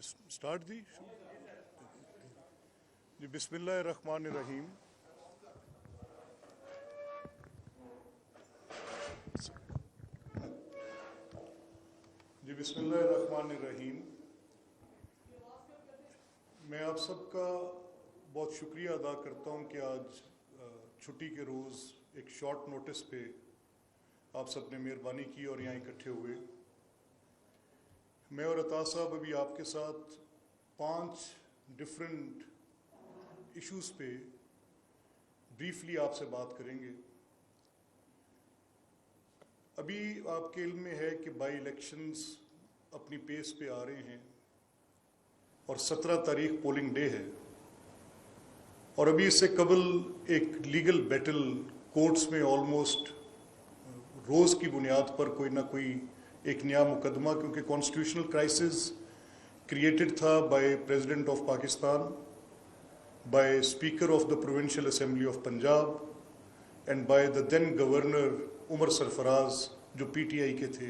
Start the जी। बिस्मिल्लाहिर्रहमानिर्रहीम। जी बिस्मिल्लाहिर्रहमानिर्रहीम। मैं आप सबका बहुत शुक्रिया अदा करता हूँ कि आज छुट्टी के रोज़ एक शॉर्ट नोटिस पे आप सब ने मेहरबानी की और यहाँ इकट्ठे हुए। मैं और अता साहब अभी आपके साथ 5 डिफरेंट इश्यूज़ पे ब्रीफली आपसे बात करेंगे। अभी आपके इल्म में है कि बाई इलेक्शंस अपनी पेस पे आ रहे हैं और 17 तारीख पोलिंग डे है, और अभी इससे कबल एक लीगल बैटल कोर्ट्स में ऑलमोस्ट रोज़ की बुनियाद पर कोई ना कोई एक नया मुकदमा, क्योंकि कॉन्स्टिट्यूशनल क्राइसिस क्रिएटेड था by president of Pakistan, by speaker of the provincial assembly of Punjab and by the then governor Umar Sarfaraz जो पीटीआई के थे।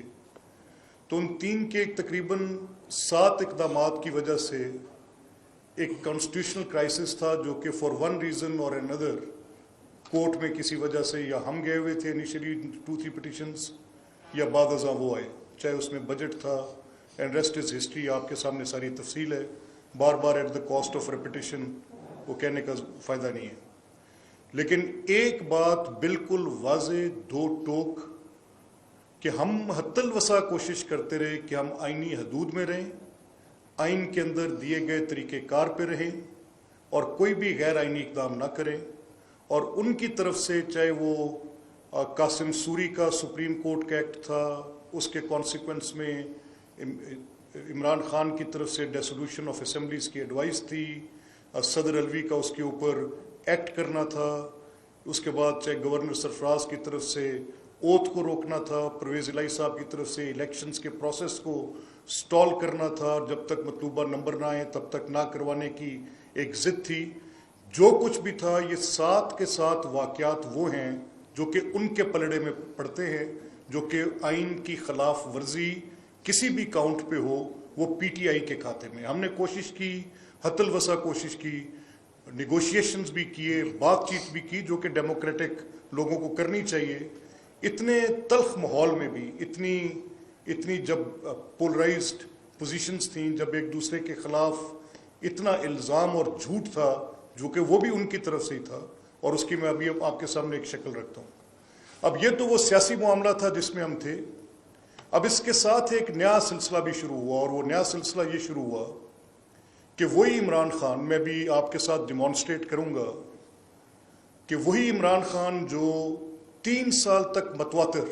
तो उन 3 के तकरीबन 7 इकदामात की वजह से एक कॉन्स्टिट्यूशनल क्राइसिस था जो कि फॉर वन रीज़न और अनदर कोर्ट में किसी वजह से, या हम गए हुए थे इनिशियली 2-3 पिटिशंस, या बाद अज़ा वो आए, चाहे उसमें बजट था, एंड रेस्ट इज़ हिस्ट्री। आपके सामने सारी तफसील है, बार बार at the cost of repetition वो कहने का फ़ायदा नहीं है। लेकिन एक बात बिल्कुल वाज़े दो टोक कि हम हत्तल वसा कोशिश करते रहे कि हम आइनी हदूद में रहें, आइन के अंदर दिए गए तरीक़ेकार पे रहें और कोई भी गैर आइनी इक़दाम ना करें। और उनकी तरफ से चाहे वो कासिम सूरी का सुप्रीम कोर्ट का एक्ट था, उसके कॉन्सिक्वेंस में इमरान खान की तरफ से डेसोल्यूशन ऑफ असेंबलीज़ की एडवाइस थी, सदर अलवी का उसके ऊपर एक्ट करना था, उसके बाद चाहे गवर्नर सरफराज की तरफ से ओथ को रोकना था, परवेज़ इलाही साहब की तरफ से इलेक्शंस के प्रोसेस को स्टॉल करना था, जब तक मतलूबा नंबर ना आए तब तक ना करवाने की एक ज़िद थी। जो कुछ भी था, ये 7 के 7 वाक़यात वो हैं जो कि उनके पलड़े में पड़ते हैं, जो कि आइन की खिलाफ वर्जी किसी भी काउंट पे हो वो पीटीआई के खाते में। हमने कोशिश की, हतल वसा कोशिश की, निगोशिएशंस भी किए, बातचीत भी की, जो कि डेमोक्रेटिक लोगों को करनी चाहिए। इतने तल्ख माहौल में भी इतनी जब पोलराइज्ड पोजीशंस थी, जब एक दूसरे के खिलाफ इतना इल्ज़ाम और झूठ था जो कि वो भी उनकी तरफ से ही था, और उसकी मैं अभी आपके सामने एक शक्ल रखता हूँ। अब ये तो वो सियासी मामला था जिसमें हम थे। अब इसके साथ एक नया सिलसिला भी शुरू हुआ, और वो नया सिलसिला ये शुरू हुआ कि वही इमरान खान, मैं भी आपके साथ डिमॉन्स्ट्रेट करूँगा कि वही इमरान खान जो 3 साल तक मतवातर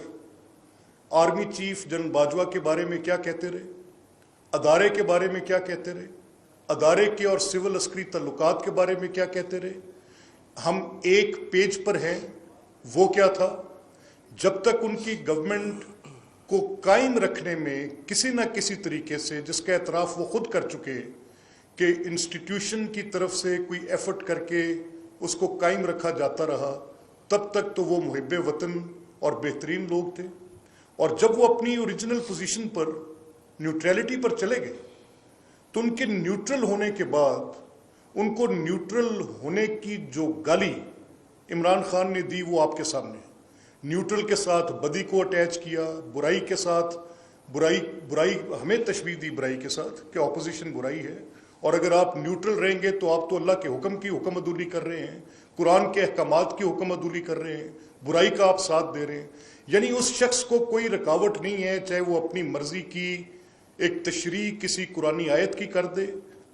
आर्मी चीफ जनरल बाजवा के बारे में क्या कहते रहे, अदारे के बारे में क्या कहते रहे, अदारे के और सिविल अस्करी तल्लुकात के बारे में क्या कहते रहे, हम एक पेज पर हैं, वो क्या था। जब तक उनकी गवर्नमेंट को कायम रखने में किसी न किसी तरीके से, जिसका एतराफ़ वो खुद कर चुके कि इंस्टीट्यूशन की तरफ से कोई एफर्ट करके उसको कायम रखा जाता रहा, तब तक तो वो मुहिब्बे वतन और बेहतरीन लोग थे। और जब वो अपनी ओरिजिनल पोजीशन पर न्यूट्रलिटी पर चले गए, तो उनके न्यूट्रल होने के बाद उनको न्यूट्रल होने की जो गाली इमरान खान ने दी वो आपके सामने। न्यूट्रल के साथ बदी को अटैच किया, बुराई के साथ बुराई हमें तशबीह दी बुराई के साथ कि ऑपोजिशन बुराई है, और अगर आप न्यूट्रल रहेंगे तो आप तो अल्लाह के हुक्म की हुक्म अदूली कर रहे हैं, कुरान के अहकामात की हुक्म अदूली कर रहे हैं, बुराई का आप साथ दे रहे हैं। यानी उस शख्स को कोई रुकावट नहीं है, चाहे वो अपनी मर्जी की एक तशरीह किसी कुरानी आयत की कर दे,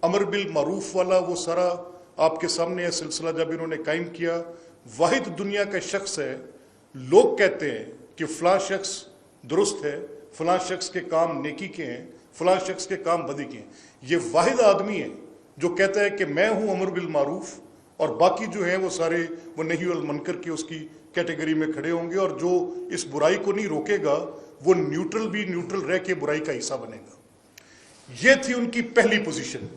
अमर बिल मारूफ वाला वो सारा आपके सामने है सिलसिला जब इन्होंने कायम किया। वाहिद दुनिया का शख्स है, लोग कहते हैं कि फलां शख्स दुरुस्त है, फलां शख्स के काम नेकी के हैं, फलां शख्स के काम बदी के हैं। ये वाहिद आदमी है जो कहता है कि मैं हूँ अमर बिल मारूफ, और बाकी जो है वो सारे वो नहीं वल मनकर के उसकी कैटेगरी में खड़े होंगे, और जो इस बुराई को नहीं रोकेगा वो न्यूट्रल भी न्यूट्रल रह के बुराई का हिस्सा बनेगा। ये थी उनकी पहली पोजीशन।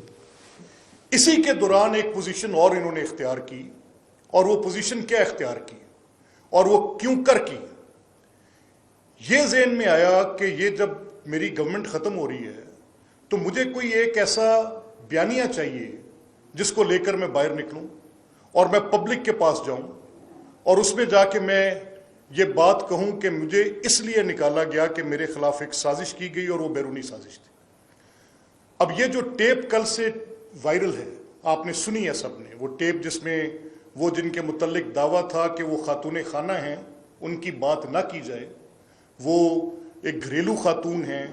इसी के दौरान एक पोजीशन और इन्होंने इख्तियार की, और वो पोजीशन क्या इख्तियार की और वो क्यों कर की। ये ज़हन में आया कि ये जब मेरी गवर्नमेंट ख़त्म हो रही है تو مجھے کوئی ایک ایسا بیانیہ چاہیے جس کو لے کر میں باہر نکلوں اور میں پبلک کے پاس جاؤں اور اس میں جا کے میں یہ بات کہوں کہ مجھے اس لیے نکالا گیا کہ میرے خلاف ایک سازش کی گئی اور وہ بیرونی سازش تھی۔ اب یہ جو ٹیپ کل سے وائرل ہے، آپ نے سنی ہے سب نے، وہ ٹیپ جس میں وہ جن کے متعلق دعویٰ تھا کہ وہ خاتون خانہ ہیں، ان کی بات نہ کی جائے، وہ ایک گھریلو خاتون ہیں،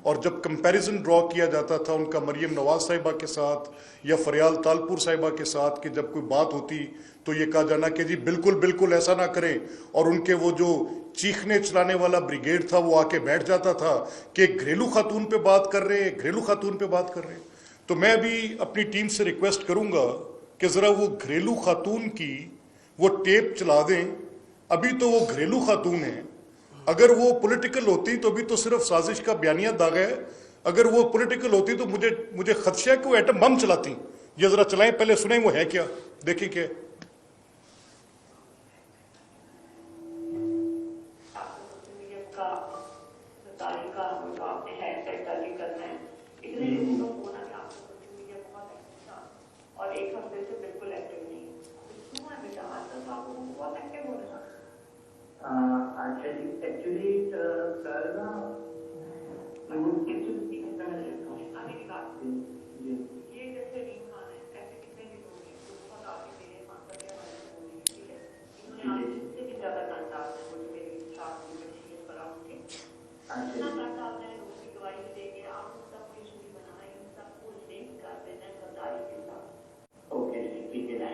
اور جب کمپیریزن ڈرا کیا جاتا تھا ان کا مریم نواز صاحبہ کے ساتھ یا فریال تالپور صاحبہ کے ساتھ کہ جب کوئی بات ہوتی تو یہ کہا جانا کہ جی بالکل بالکل ایسا نہ کریں، اور ان کے وہ جو چیخنے چلانے والا بریگیڈ تھا وہ آ کے بیٹھ جاتا تھا کہ ایک گھریلو خاتون پہ بات کر رہے ہیں، گھریلو خاتون پہ بات کر رہے ہیں۔ تو میں بھی اپنی ٹیم سے ریکویسٹ کروں گا کہ ذرا وہ گھریلو خاتون کی وہ ٹیپ چلا دیں۔ ابھی تو وہ گھریلو خاتون ہیں، اگر وہ پولیٹیکل ہوتی تو بھی تو صرف سازش کا بیانیہ داغا ہے، اگر وہ پولیٹیکل ہوتی تو مجھے خدشہ ہے کہ وہ ایٹم بم چلاتی۔ یہ ذرا چلائیں، پہلے سنیں وہ ہے کیا، دیکھیں کہ اور ایک ہفتے سے بالکل ایکٹیو نہیں ہے۔ ایکچولی سر نا یہ جیسے ریم خان ہے، ایسے کتنے بھی لوگ ہیں جو بہت آگے میرے مانسا کے ہمارے ٹھیک ہے، انہوں نے آج سے بھی زیادہ کنٹاکٹ ہے مجھے میری شاخ کی مشین پر آپ کے اتنا کنٹاکٹ ہے، اس کی گواہی دے کے آپ ان سب کو ایشو بنا ہے، ان سب کو لنک کر دینا ہے غداری کے ساتھ۔ اوکے ٹھیک ہے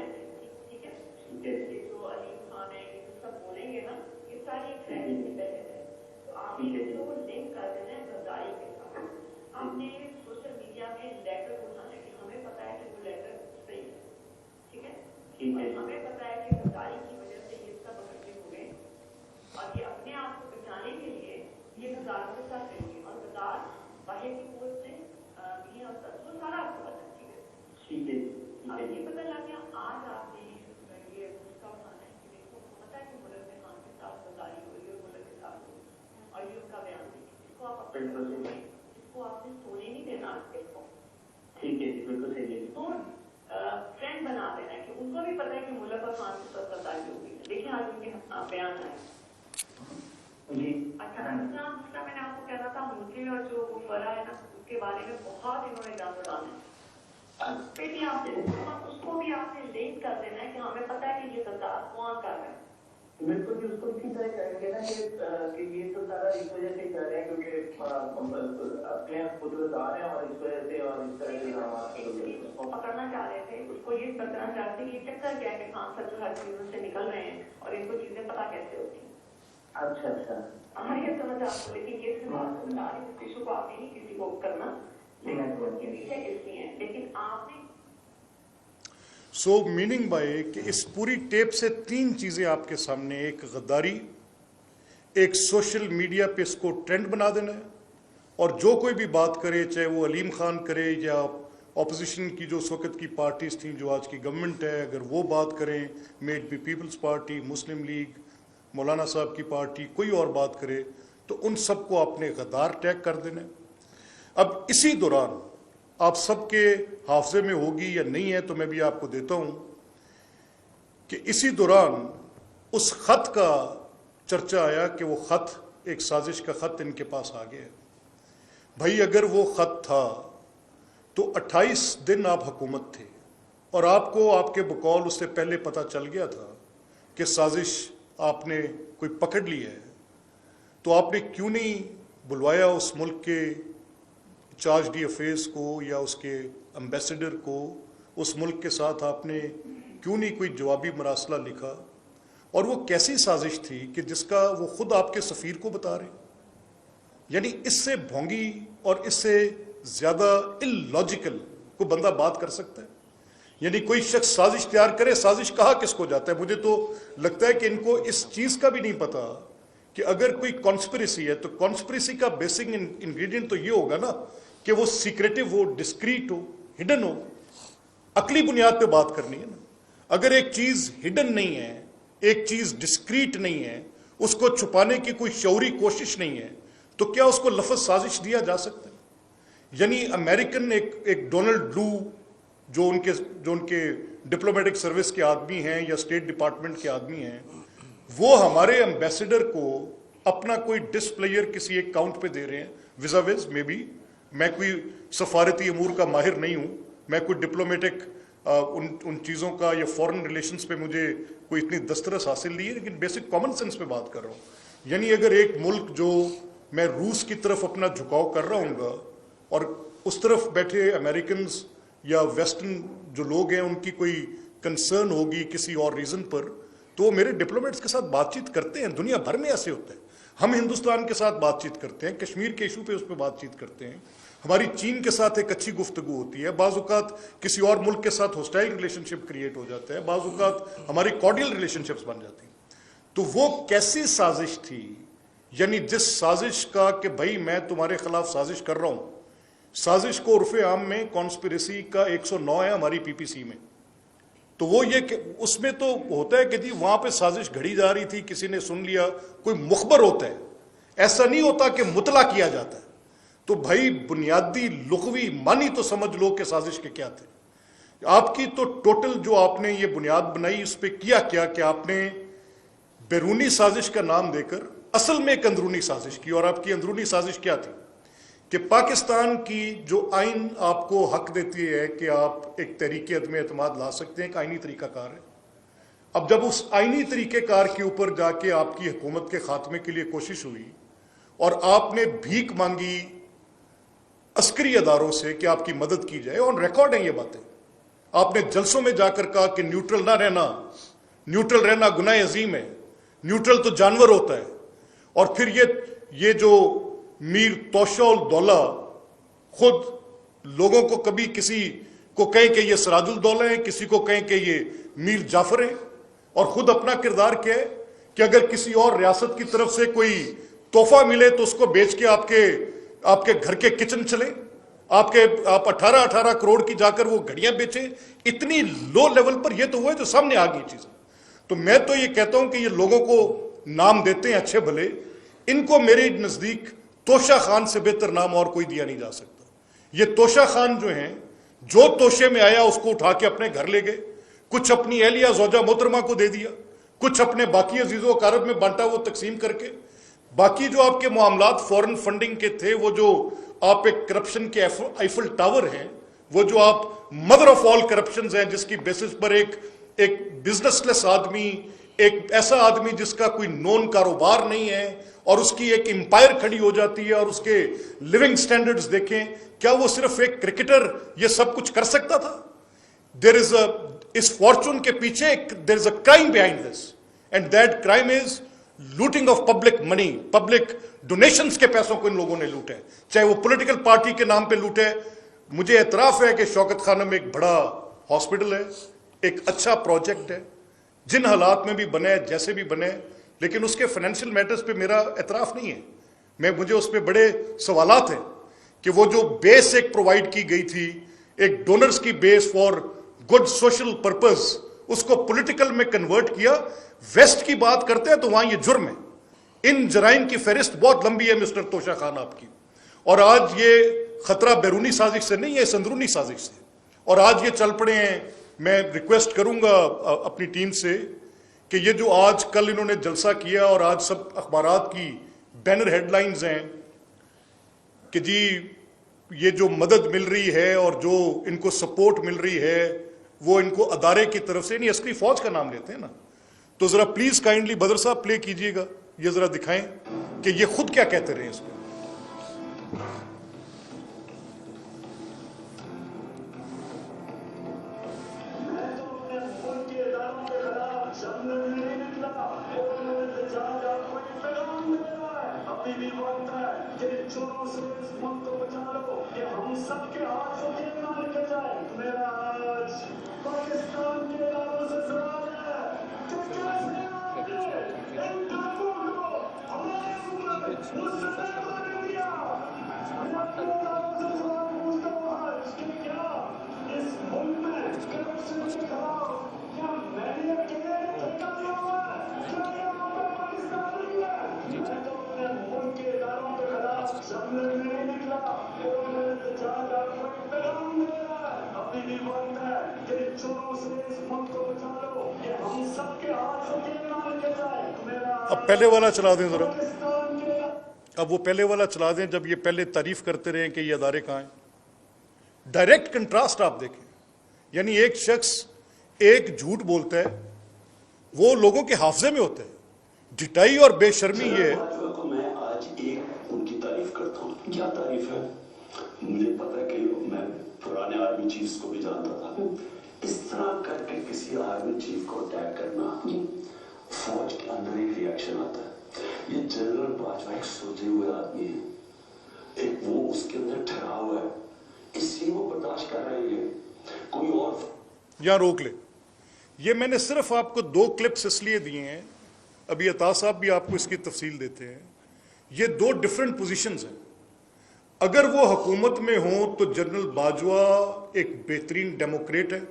ٹھیک ہے ٹھیک ہے، یہ جو علیم خان ہے یہ سب بولیں گے نا، یہ ساری ایک فیملی کی بہن ہے، تو آپ ان کو لنک کر دینا ہے غداری کے ساتھ۔ آپ نے سوشل میڈیا میں لیٹر اٹھانا ہے کہ ہمیں پتا ہے کہ وہ لیٹر صحیح ہے، ٹھیک ہے، ہمیں پتا ہے کہ غداری کی وجہ سے یہ سب اکٹھے ہوئے اور یہ اپنے آپ کو بچانے کے لیے یہ غداروں کے ساتھ رہیں گے، اور غدار باہر کی پوسٹ سے بھی اور وہ سارا آپ کو پتا ہے، ٹھیک ہے۔ اب یہ پتا لگ گیا آج آپ نے یہ اس کا اٹھانا ہے کہ دیکھو پتا ہے کہ ملک میں خان کے ساتھ غداری ہوئی اور ملک کے ساتھ ہوئی اور یہ ان کا بیان ہے، اس کو آپ اپنے کو آپ نے سونے نہیں دینا کو، ٹھیک ہے بالکل صحیح ہے، تو فرینڈ بنا دینا ہے کہ ان کو بھی پتا ہے کہ ملک اور خان کے ساتھ غداری ہوگی۔ دیکھیں آج ان کے بیان آئے۔ اچھا دوسرا میں نے آپ کو کہنا تھا ملکی اور جو وہ فرا ہے نا اس کے بارے میں بہت انہوں نے جان ڈالنا ہے، پھر بھی آپ اس کو بھی آپ نے لنک کر دینا ہے کہ ہمیں پتا ہے کہ یہ غدار کون کر رہے ہیں۔ بالکل بھی اس کو اسی طرح کریں گے نا کہ یہ تو سارا اس وجہ سے کر رہے ہیں کیونکہ اپنے خود غدار ہیں اور اس وجہ سے اور اس طرح سے اس کو پکڑنا چاہ رہے تھے، اس کو یہ پکڑنا چاہتے کہ یہ چکر کیا ہے کہ خان سچ ہر چیزوں سے نکل رہے ہیں اور ان کو چیزیں پتا کیسے ہوتی ہیں۔ اچھا اچھا ہاں یہ سمجھ آپ کو، لیکن یہ صرف آپ کو بتا رہی ہوں، کسی کو آپ نہیں کسی کو کرنا، لیکن ان کے پیچھے اس لیے ہیں، لیکن آپ نے سو میننگ بائی کہ اس پوری ٹیپ سے تین چیزیں آپ کے سامنے، ایک غداری، ایک سوشل میڈیا پہ اس کو ٹرینڈ بنا دینا ہے، اور جو کوئی بھی بات کرے چاہے وہ علیم خان کرے یا اپوزیشن کی جو اس وقت کی پارٹیز تھیں جو آج کی گورنمنٹ ہے، اگر وہ بات کریں، میٹ بی پیپلز پارٹی، مسلم لیگ، مولانا صاحب کی پارٹی، کوئی اور بات کرے تو ان سب کو آپ نے غدار ٹیگ کر دینا ہے۔ اب اسی دوران آپ سب کے حافظے میں ہوگی یا نہیں ہے تو میں بھی آپ کو دیتا ہوں کہ اسی دوران اس خط کا چرچا آیا کہ وہ خط ایک سازش کا خط ان کے پاس آ گیا۔ بھائی اگر وہ خط تھا تو 28 دن آپ حکومت تھے اور آپ کو آپ کے بقول اس سے پہلے پتہ چل گیا تھا کہ سازش آپ نے کوئی پکڑ لی ہے، تو آپ نے کیوں نہیں بلوایا اس ملک کے چارج ڈی افیئرز کو یا اس کے امبیسڈر کو، اس ملک کے ساتھ آپ نے کیوں نہیں کوئی جوابی مراسلہ لکھا؟ اور وہ کیسی سازش تھی کہ جس کا وہ خود آپ کے سفیر کو بتا رہے ہیں؟ یعنی اس سے بھونگی اور اس سے زیادہ اللاجیکل کوئی بندہ بات کر سکتا ہے؟ یعنی کوئی شخص سازش تیار کرے، سازش کہا کس کو جاتا ہے؟ مجھے تو لگتا ہے کہ ان کو اس چیز کا بھی نہیں پتا کہ اگر کوئی کانسپریسی ہے تو کانسپریسی کا بیسک انگریڈینٹ تو یہ ہوگا نا کہ وہ سیکریٹو ہو، ڈسکریٹ ہو، ہڈن ہو۔ عقلی بنیاد پہ بات کرنی ہے نا۔ اگر ایک چیز ہڈن نہیں ہے، ایک چیز ڈسکریٹ نہیں ہے، اس کو چھپانے کی کوئی شعوری کوشش نہیں ہے، تو کیا اس کو لفظ سازش دیا جا سکتا ہے؟ یعنی امریکن ایک ڈونلڈ لو جو ان کے ڈپلومیٹک سروس کے آدمی ہیں یا اسٹیٹ ڈپارٹمنٹ کے آدمی ہیں، وہ ہمارے ایمبیسڈر کو اپنا کوئی ڈسپلیئر کسی ایک کاؤنٹ پہ دے رہے ہیں ویزا ویز میں بھی. میں کوئی سفارتی امور کا ماہر نہیں ہوں، میں کوئی ڈپلومیٹک ان چیزوں کا یا فورن ریلیشنز پہ مجھے کوئی اتنی دسترس حاصل نہیں ہے، لیکن بیسک کامن سینس پہ بات کر رہا ہوں. یعنی اگر ایک ملک جو میں روس کی طرف اپنا جھکاؤ کر رہا ہوں گا اور اس طرف بیٹھے امریکنز یا ویسٹرن جو لوگ ہیں ان کی کوئی کنسرن ہوگی کسی اور ریزن پر، تو وہ میرے ڈپلومیٹس کے ساتھ بات چیت کرتے ہیں. دنیا بھر میں ایسے ہوتا ہے. ہم ہندوستان کے ساتھ بات چیت کرتے ہیں، کشمیر کے ایشو پہ اس پہ بات چیت کرتے ہیں. ہماری چین کے ساتھ ایک اچھی گفتگو ہوتی ہے. بعض اوقات کسی اور ملک کے ساتھ ہوسٹائل ریلیشن شپ کریٹ ہو جاتا ہے، بعض اوقات ہماری کارڈیل ریلیشن شپس بن جاتی ہیں. تو وہ کیسی سازش تھی؟ یعنی جس سازش کا کہ بھائی میں تمہارے خلاف سازش کر رہا ہوں، سازش کو عرف عام میں کانسپریسی کا 109 ہے ہماری پی پی سی میں. تو وہ یہ کہ اس میں تو ہوتا ہے کہ جی وہاں پہ سازش گھڑی جا رہی تھی، کسی نے سن لیا، کوئی مخبر ہوتا ہے، ایسا نہیں ہوتا کہ مطلع کیا جاتا ہے. تو بھائی بنیادی لغوی معنی تو سمجھ لو کہ سازش کے کیا تھے. آپ کی تو ٹوٹل جو آپ نے یہ بنیاد بنائی اس پہ کیا کہ آپ نے بیرونی سازش کا نام دے کر اصل میں ایک اندرونی سازش کی. اور آپ کی اندرونی سازش کیا تھی کہ پاکستان کی جو آئین آپ کو حق دیتی ہے کہ آپ ایک تحریک عدم اعتماد لا سکتے ہیں، ایک آئینی طریقہ کار ہے. اب جب اس آئینی طریقہ کار کے اوپر جا کے آپ کی حکومت کے خاتمے کے لیے کوشش ہوئی اور آپ نے بھیک مانگی عسکری اداروں سے کہ آپ کی مدد کی جائے، آن ریکارڈ ہیں یہ باتیں. آپ نے جلسوں میں جا کر کہا کہ نیوٹرل نہ رہنا، نیوٹرل رہنا گناہ عظیم ہے، نیوٹرل تو جانور ہوتا ہے. اور پھر یہ جو میر توشہ الدولہ خود لوگوں کو کبھی کسی کو کہیں کہ یہ سراج الدولہ ہیں، کسی کو کہیں کہ یہ میر جعفر ہیں، اور خود اپنا کردار کیا ہے کہ اگر کسی اور ریاست کی طرف سے کوئی تحفہ ملے تو اس کو بیچ کے آپ کے گھر کے کچن چلے، آپ 18 کروڑ کی جا کر وہ گھڑیاں بیچے. اتنی لو لیول پر یہ تو وہ ہے جو سامنے آ گئی چیزیں. تو میں تو یہ کہتا ہوں کہ یہ لوگوں کو نام دیتے ہیں اچھے بھلے، ان کو میرے نزدیک توشہ خان سے بہتر نام اور کوئی دیا نہیں جا سکتا. یہ توشہ خان جو ہیں، جو توشے میں آیا اس کو اٹھا کے اپنے گھر لے گئے، کچھ اپنی اہلیہ زوجہ محترمہ کو دے دیا، کچھ اپنے باقی عزیز و اقارب میں بانٹا وہ تقسیم کر کے. باقی جو آپ کے معاملات فورن فنڈنگ کے تھے، وہ جو آپ ایک کرپشن کے ایفل ٹاور ہیں، وہ جو آپ مدر آف آل کرپشنز ہیں، جس کی بیسس پر ایک بزنس لیس آدمی، ایک ایسا آدمی جس کا کوئی نون کاروبار نہیں ہے اور اس کی ایک امپائر کھڑی ہو جاتی ہے، اور اس کے لیونگ سٹینڈرڈز دیکھیں. کیا وہ صرف ایک کرکٹر یہ سب کچھ کر سکتا تھا؟ اس فارچون کے پیچھے there is a crime behind this, and that crime is looting of public money, public donations کے پیسوں کو ان لوگوں نے لوٹا ہے، چاہے وہ پولیٹیکل پارٹی کے نام پہ لوٹے. مجھے اعتراف ہے کہ شوکت خانہ میں ایک بڑا ہاسپٹل ہے، ایک اچھا پروجیکٹ ہے، جن حالات میں بھی بنے جیسے بھی بنے، لیکن اس کے فائنینشیل میٹرز پہ میرا اعتراف نہیں ہے. مجھے اس پہ بڑے سوالات ہیں کہ وہ جو بیس ایک پرووائڈ کی گئی تھی، ایک ڈونرز کی بیس فار گڈ سوشل پرپز، اس کو پولیٹیکل میں کنورٹ کیا. ویسٹ کی بات کرتے ہیں تو وہاں یہ جرم ہے. ان جرائم کی فہرست بہت لمبی ہے مسٹر توشہ خان آپ کی. اور آج یہ خطرہ بیرونی سازش سے نہیں ہے، اس اندرونی سازش سے. اور آج یہ چل پڑے ہیں. میں ریکویسٹ کروں گا اپنی ٹیم سے کہ یہ جو آج کل انہوں نے جلسہ کیا اور آج سب اخبارات کی بینر ہیڈ لائنز ہیں کہ جی یہ جو مدد مل رہی ہے اور جو ان کو سپورٹ مل رہی ہے وہ ان کو ادارے کی طرف سے نہیں، عسکری فوج کا نام لیتے ہیں نا. تو ذرا پلیز کائنڈلی بدر صاحب پلے کیجئے گا، یہ ذرا دکھائیں کہ یہ خود کیا کہتے رہے اس کو. अब पहले वाला चला दें जरा, अब वो पहले वाला चला दें जब ये पहले तारीफ करते रहे कि ये अदारे कहाँ हैं। डायरेक्ट कंट्रास्ट आप देखें, यानी एक शख्स एक झूठ बोलता है, वो लोगों के हाफजे में होता है। ढिठाई और बेशर्मी ये है। को मैं आज एक उनकी तारीफ करता हूँ। क्या तारीफ है? मुझे पता है कि मैं पुराने आर्मी चीफ को भी जानता था। इस तरह करके किसी आर्मी चीफ को अटैक करना, फौज के अंदर एक रिएक्शन आता है। ये जनरल बाजवा एक सोचे हुए आदमी है, एक वो उसके अंदर ठहरा हुआ है, इसलिए वो बर्दाश्त कर रहे हैं। कोई और यहां रोक ले। ये मैंने सिर्फ आपको 2 क्लिप्स इसलिए दिए हैं, अभी अता साहब भी आपको इसकी तफसील देते हैं। ये 2 डिफरेंट पोजीशंस हैं। अगर वो हुकूमत में हो तो जनरल बाजवा एक बेहतरीन डेमोक्रेट है,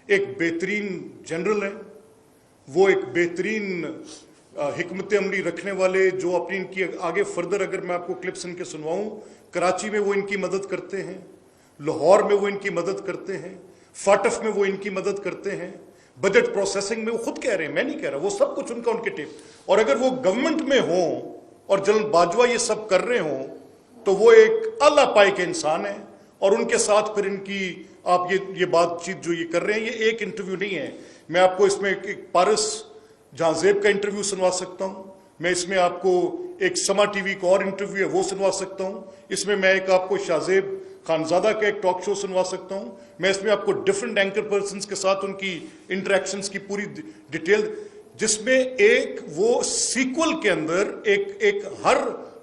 एक बेहतरीन जनरल है, वो एक बेहतरीन हिकमत अमली रखने वाले, जो अपनी इनकी आगे फर्दर अगर मैं आपको क्लिप्स इनके सुनवाऊं, कराची में वो इनकी मदद करते हैं, लाहौर में वो इनकी मदद करते हैं, फाटफ में वो इनकी मदद करते हैं, बजट प्रोसेसिंग में वो खुद कह रहे हैं, मैं नहीं कह रहा, वो सब कुछ उनका उनके टेप। और अगर वो गवर्नमेंट में हो और जनरल बाजवा ये सब कर रहे हो तो वो एक अल्लाह पाए के इंसान है। और उनके साथ फिर इनकी आप ये बातचीत जो ये कर रहे हैं, ये एक इंटरव्यू नहीं है। मैं आपको इसमें एक पारस जहांजेब का इंटरव्यू सुनवा सकता हूं, मैं इसमें आपको एक समा टीवी का और इंटरव्यू है वो सुनवा सकता हूं, इसमें मैं एक आपको शाहजेब खानजादा का एक टॉक शो सुनवा सकता हूं, मैं इसमें आपको डिफरेंट एंकर पर्सन्स के साथ उनकी इंटरेक्शंस की पूरी डिटेल, जिसमें एक वो सीक्वल के अंदर एक हर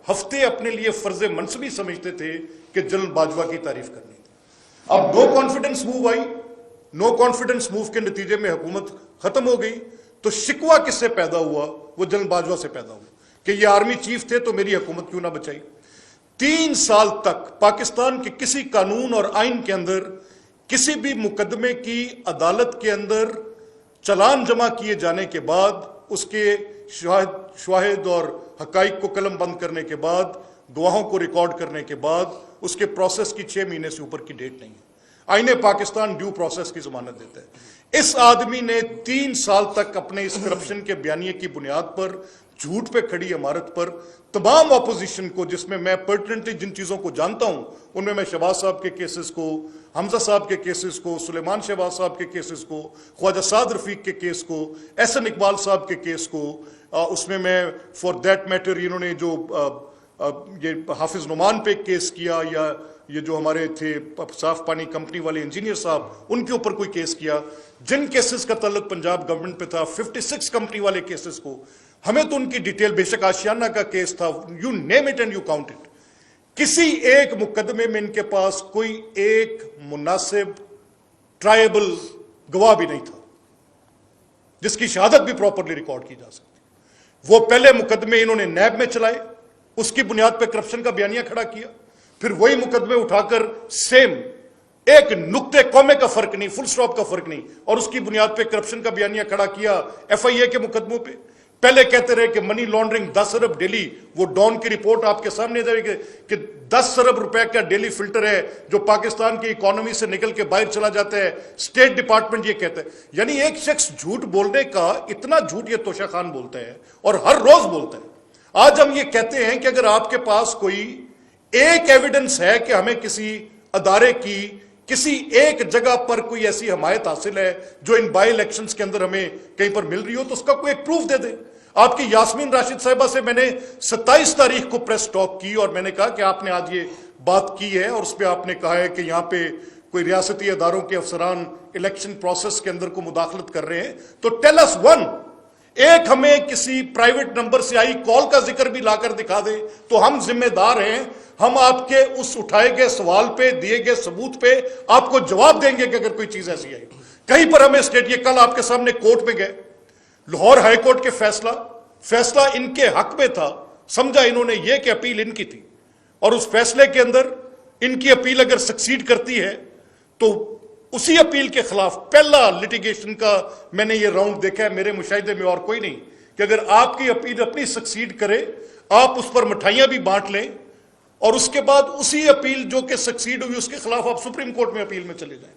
हफ्ते अपने लिए फर्ज मनसबी समझते थे कि जनरल बाजवा की तारीफ करनी। अब नो कॉन्फिडेंस मूव आई, नो कॉन्फिडेंस मूव के नतीजे में हुकूमत खत्म हो गई, तो शिकवा किससे पैदा हुआ? वो जनरल बाजवा से पैदा हुआ कि ये आर्मी चीफ थे तो मेरी हुकूमत क्यों ना बचाई। 3 साल तक पाकिस्तान के किसी कानून और आइन के अंदर किसी भी मुकदमे की अदालत के अंदर चालान जमा किए जाने के बाद, उसके शवाहिद और हकाइक को कलम बंद करने के बाद, गवाहों को रिकॉर्ड करने के बाद, उसके प्रोसेस की 6 महीने से ऊपर की डेट नहीं है। आईने पाकिस्तान ड्यू प्रोसेस की जमानत देता है। इस आदमी ने 3 साल तक अपने इस करप्शन के बयानिए की बुनियाद पर, झूठ पे खड़ी इमारत पर, तमाम अपोजिशन को, जिसमें मैं पर्टिनेंटली जिन चीजों को जानता हूं उनमें मैं शहबाज साहब के केसेस को, हमजा साहब के केसेस को, सुलेमान शहबाज साहब के केसेस को, ख्वाजा साद रफीक के केस को, एहसन इकबाल साहब के केस को, उसमें मैं फॉर दैट मैटर इन्होंने जो ये हाफिज नुमान पे केस किया, या ये जो हमारे थे साफ पानी कंपनी वाले इंजीनियर साहब, उनके ऊपर कोई केस किया, जिन केसेस का ताल्लुक पंजाब गवर्नमेंट पे था, 56 कंपनी वाले केसेस को, हमें तो उनकी डिटेल, बेशक आशियाना का केस था, you name it and you count it, किसी एक मुकदमे में इनके पास कोई एक मुनासिब ट्रायबल गवाह भी नहीं था जिसकी शहादत भी प्रॉपरली रिकॉर्ड की जा सकती। वो पहले मुकदमे इन्होंने नैब में चलाए, उसकी बुनियाद पर करप्शन का बयानिया खड़ा किया, फिर वही मुकदमे उठाकर सेम एक नुक्ते कौमे का फर्क नहीं, फुल स्टॉप का फर्क नहीं, और उसकी बुनियाद पे करप्शन का बयानिया खड़ा किया FIA के मुकदमों पे। पहले कहते रहे कि मनी लॉन्ड्रिंग 10 अरब डेली, वो डॉन की रिपोर्ट आपके सामने जाएगी कि 10 अरब रुपए का डेली फिल्टर है जो पाकिस्तान की इकोनॉमी से निकल के बाहर चला जाता है, स्टेट डिपार्टमेंट ये कहता है। यानी एक शख्स झूठ बोलने का इतना झूठ ये तोशा खान बोलता है और हर रोज बोलता है। आज हम ये कहते हैं कि अगर आपके पास कोई एक एविडेंस है कि हमें किसी अदारे की किसी एक जगह पर कोई ऐसी हमायत हासिल है जो इन बाई इलेक्शंस के अंदर हमें कहीं पर मिल रही हो, तो उसका कोई एक प्रूफ दे दे। आपकी यास्मीन राशिद साहिबा से मैंने 27 तारीख को प्रेस टॉक की और मैंने कहा कि आपने आज ये बात की है और उस पर आपने कहा है कि यहाँ पे कोई रियासती अदारों के अफसरान इलेक्शन प्रोसेस के अंदर को मुदाखलत कर रहे हैं, तो टेल अस वन, एक हमें किसी प्राइवेट नंबर से आई कॉल का जिक्र भी लाकर दिखा दे तो हम जिम्मेदार हैं। हम आपके उस उठाए गए सवाल पे, दिए गए सबूत पे आपको जवाब देंगे कि अगर कोई चीज ऐसी आई। कहीं पर हमें स्टेट, ये कल आपके सामने कोर्ट में गए, लाहौर हाई कोर्ट के फैसला इनके हक में था, समझा इन्होंने ये कि अपील इनकी थी, और उस फैसले के अंदर इनकी अपील अगर सक्सीड करती है तो उसी अपील के खिलाफ पहला लिटिगेशन का मैंने ये राउंड देखा है मेरे मुशाहिदे में, और कोई नहीं, कि अगर आपकी अपील अपनी सक्सीड करे, आप उस पर मिठाइयां भी बांट लें और उसके बाद उसी अपील जो कि सक्सीड हुई उसके खिलाफ आप सुप्रीम कोर्ट में अपील में चले जाएं।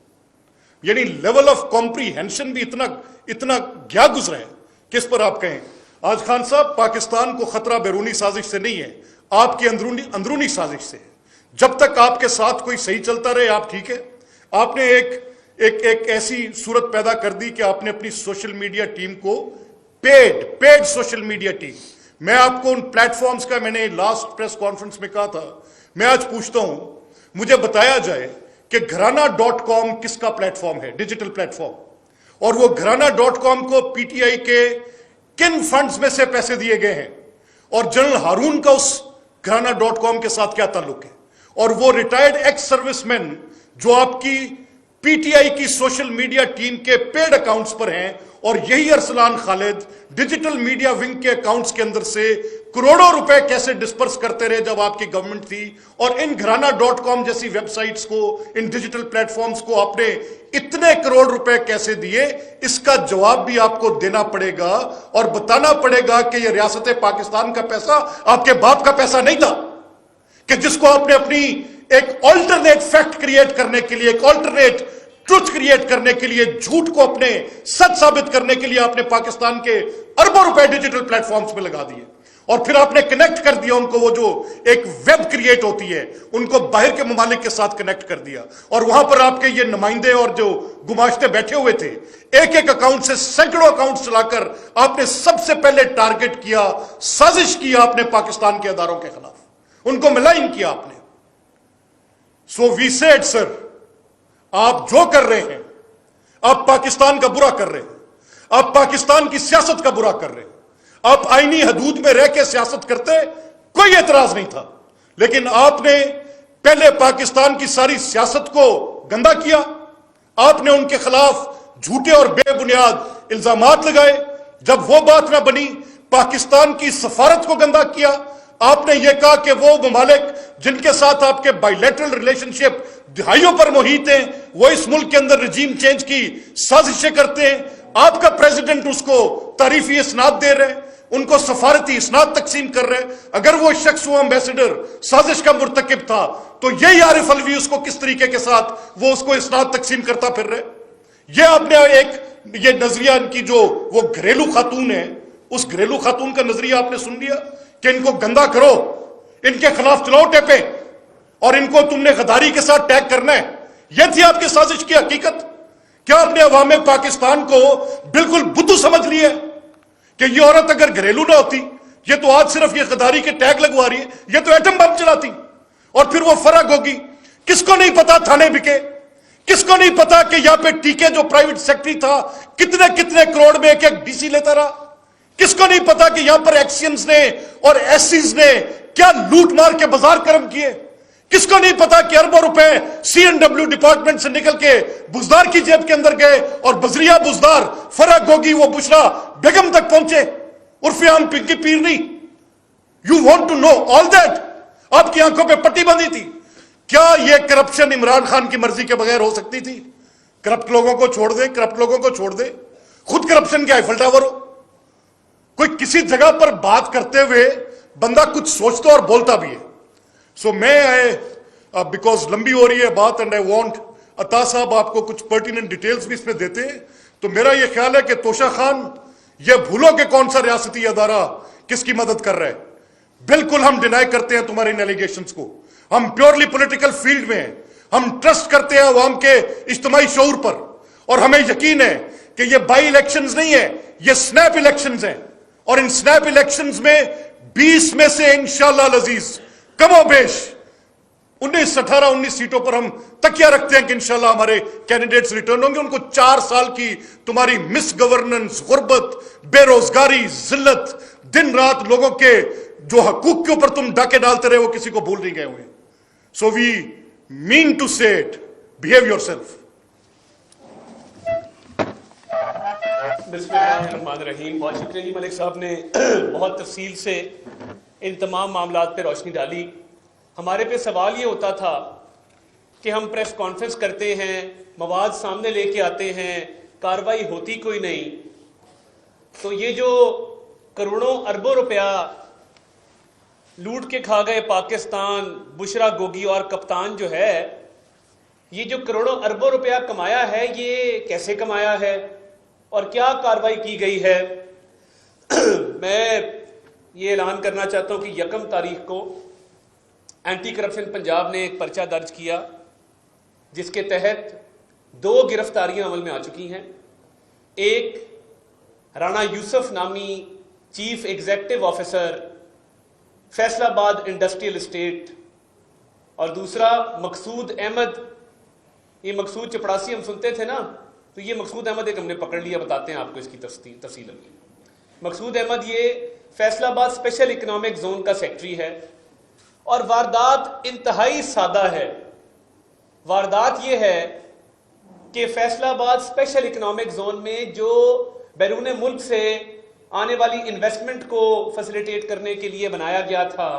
यानी लेवल ऑफ कॉम्प्रीहेंशन भी इतना गया गुजरा है, किस पर आप कहें। आज खान साहब, पाकिस्तान को खतरा बैरूनी साजिश से नहीं है, आपकी अंदरूनी साजिश से है। जब तक आपके साथ कोई सही चलता रहे आप ठीक है। आपने एक ऐसी सूरत पैदा कर दी कि आपने अपनी सोशल मीडिया टीम को पेड सोशल मीडिया टीम, मैं आपको उन प्लेटफॉर्म्स का, मैंने लास्ट प्रेस कॉन्फ्रेंस में कहा था, मैं आज पूछता हूं, मुझे बताया जाए कि घराना.com किसका प्लेटफॉर्म है, डिजिटल प्लेटफॉर्म, और वो घराना.com को पीटीआई के किन फंड्स में से पैसे दिए गए हैं, और जनरल हारून का उस घराना.com के साथ क्या ताल्लुक है, और वो रिटायर्ड एक्स सर्विसमैन जो आपकी पीटीआई की सोशल मीडिया टीम के पेड अकाउंट्स पर हैं, और यही Arsalan Khalid digital media wing के अकाउंट्स के अंदर से करोड़ों रुपए कैसे डिस्पर्स करते रहे जब आपकी गवर्नमेंट थी, और इन घराना.com जैसी वेबसाइट्स को, इन डिजिटल प्लेटफॉर्म्स को आपने इतने करोड़ रुपए कैसे दिए, इसका जवाब भी आपको देना पड़ेगा और बताना पड़ेगा कि यह रियासत पाकिस्तान का पैसा आपके बाप का पैसा नहीं था, कि जिसको आपने अपनी एक ऑल्टरनेट फैक्ट क्रिएट करने के लिए, एक ऑल्टरनेट ट्रुथ क्रिएट करने के लिए, झूठ को अपने सच साबित करने के लिए आपने पाकिस्तान के अरबों रुपए डिजिटल प्लेटफॉर्म्स में लगा दिए, और फिर आपने कनेक्ट कर दिया उनको, वो जो एक वेब क्रिएट होती है उनको बाहर के ममालिक के साथ कनेक्ट कर दिया, और वहां पर आपके ये नुमाइंदे और जो गुमाश्ते बैठे हुए थे, एक अकाउंट से सैकड़ों अकाउंट चलाकर आपने सबसे पहले टारगेट किया, साजिश किया आपने पाकिस्तान के अदारों के खिलाफ, उनको मिलाइन किया आपने। सो वी सेड सर, आप जो कर रहे हैं, आप पाकिस्तान का बुरा कर रहे हैं, आप पाकिस्तान की सियासत का बुरा कर रहे हैं, आप आईनी हदूद में रह के सियासत करते, कोई एतराज नहीं था, लेकिन आपने पहले पाकिस्तान की सारी सियासत को गंदा किया, आपने उनके खिलाफ झूठे और बेबुनियाद इल्जामात लगाए, जब वो बात ना बनी पाकिस्तान की सफारत को गंदा किया, आपने ये कहा कि वो ममालिक जिनके साथ आपके बायलैटरल रिलेशनशिप दिहाइयों पर मुहित हैं, वो इस मुल्क के अंदर रजीम चेंज की साजिशें करते हैं, आपका प्रेसिडेंट उसको तारीफी इसनाद दे रहे हैं, उनको सफारती इसनाद तकसीम कर रहे हैं। अगर वो शख्स, वो एम्बेसडर साजिश का मुर्तकिब था, तो यही आरिफ अलवी उसको किस तरीके के साथ वो उसको इसनाद तकसीम करता फिर रहे। ये आपने एक ये नजरिया इनकी जो वो घरेलू खातून है, उस घरेलू खातून का नजरिया आपने सुन लिया कि इनको गंदा करो, इनके खिलाफ चलाओ टेपे, और इनको तुमने गद्दारी के साथ टैग करना है। यह थी आपकी साजिश की हकीकत। क्या आपने अवाम पाकिस्तान को बिल्कुल बुद्धू समझ लिया कि ये औरत अगर घरेलू ना होती, ये तो आज सिर्फ ये गद्दारी के टैग लगवा रही है, ये तो एटम बम चलाती, और फिर वो फर्क होगी। किसको नहीं पता थाने बिके, किसको नहीं पता कि यहां पे टीके जो प्राइवेट सेक्रेटरी था कितने कितने करोड़ में एक एक डीसी लेता रहा, किसको नहीं पता कि यहां पर एक्सियंस ने और एससीज ने क्या लूट मार के बाजार कर्म किए, किसको नहीं पता कि अरबों रुपए सीएनडब्ल्यू डिपार्टमेंट से निकल के बुजदार की जेब के अंदर गए, और बजरिया बुजदार फरक गोगी वो बुशरा बेगम तक पहुंचे, उर्फे आम Pinky Peerni. You want to know all that? आपकी आंखों पे पट्टी बंधी थी। क्या यह करप्शन इमरान खान की मर्जी के बगैर हो सकती थी? करप्ट लोगों को छोड़ दे, करप्ट लोगों को छोड़ दे, खुद करप्शन के आईफल टावर हो। कोई किसी जगह पर बात करते हुए बंदा कुछ सोचता और बोलता भी है। सो मैं बिकॉज लंबी हो रही है बात, एंड आई वांट अता साहब आपको कुछ पर्टिनेंट डिटेल्स भी इसमें देते हैं, तो मेरा यह ख्याल है कि तोशा खान, ये भूलो कि कौन सा रियासती अदारा किसकी मदद कर रहा है। बिल्कुल हम डिनाई करते हैं तुम्हारे इन एलिगेशंस को, हम प्योरली पॉलिटिकल फील्ड में हैं, हम ट्रस्ट करते हैं अवाम के इज्तिमाई शऊर पर, और हमें यकीन है कि ये बाई इलेक्शंस नहीं है, ये स्नैप इलेक्शंस हैं, और इन स्नैप इलेक्शंस में 20 में से इंशाअल्लाह अजीज कमोबेश 19 सीटों पर हम तकिया रखते हैं कि इंशाल्लाह हमारे कैंडिडेट्स रिटर्न होंगे। उनको 4 साल की तुम्हारी मिस गवर्नेंस, गुर्बत, बेरोजगारी, जिल्लत, दिन रात लोगों के जो हकूक के ऊपर तुम डाके डालते रहे, वो किसी को भूल नहीं गए हुए। सो वी मीन टू से इट, बिहेव योरसेल्फ। बिस्मिल्लाहिर्रहमानिर्रहीम। बहुत शुक्रिया जी, मलिक साहब ने बहुत तफसील से इन तमाम मामलात पे रोशनी डाली। हमारे पे सवाल ये होता था कि हम प्रेस कॉन्फ्रेंस करते हैं, मवाद सामने लेके आते हैं, कार्रवाई होती कोई नहीं। तो ये जो करोड़ों अरबों रुपया लूट के खा गए पाकिस्तान, बुशरा गोगी और कप्तान जो है, ये जो करोड़ों अरबों रुपया कमाया है, ये कैसे कमाया है और क्या कार्रवाई की गई है? میں یہ اعلان کرنا چاہتا ہوں کہ 1 تاریخ کو اینٹی کرپشن پنجاب نے ایک پرچہ درج کیا جس کے تحت 2 گرفتاریاں عمل میں آ چکی ہیں. ایک رانا یوسف نامی چیف ایگزیکٹو آفیسر فیصل آباد انڈسٹریل اسٹیٹ اور دوسرا مقصود احمد. یہ مقصود چپڑاسی ہم سنتے تھے نا, تو یہ مقصود احمد ایک ہم نے پکڑ لیا, بتاتے ہیں آپ کو اس کی تفصیل. مقصود احمد یہ فیصل آباد اسپیشل اکنامک زون کا سیکٹری ہے اور واردات انتہائی سادہ ہے. واردات یہ ہے کہ فیصل آباد اسپیشل اکنامک زون میں جو بیرون ملک سے آنے والی انویسٹمنٹ کو فیسیلیٹیٹ کرنے کے لیے بنایا گیا تھا,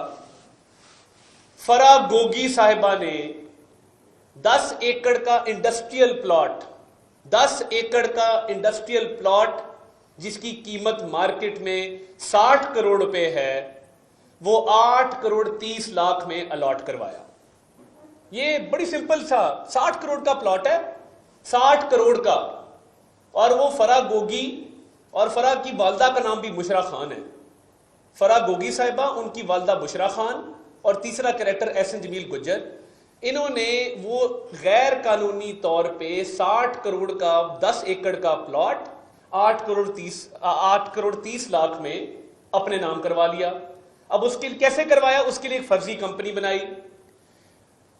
فرا گوگی صاحبہ نے 10 ایکڑ کا انڈسٹریل پلاٹ 10 ایکڑ کا انڈسٹریل پلاٹ جس کی قیمت مارکیٹ میں 60 کروڑ روپے ہے, وہ 8 کروڑ 30 لاکھ میں الاٹ کروایا. یہ بڑی سمپل سا 60 کروڑ کا پلاٹ ہے, 60 کروڑ کا. اور وہ فرا گوگی, اور فرا کی والدہ کا نام بھی بشرا خان ہے. فرا گوگی صاحبہ, ان کی والدہ بشرا خان, اور تیسرا کریکٹر احسن جمیل گجر. انہوں نے وہ غیر قانونی طور پہ 60 کروڑ کا 10 ایکڑ کا پلاٹ 8 کروڑ 30 لاکھ میں اپنے نام کروا لیا. اب اس کے کیسے کروایا؟ اس کے لیے ایک فرضی کمپنی بنائی.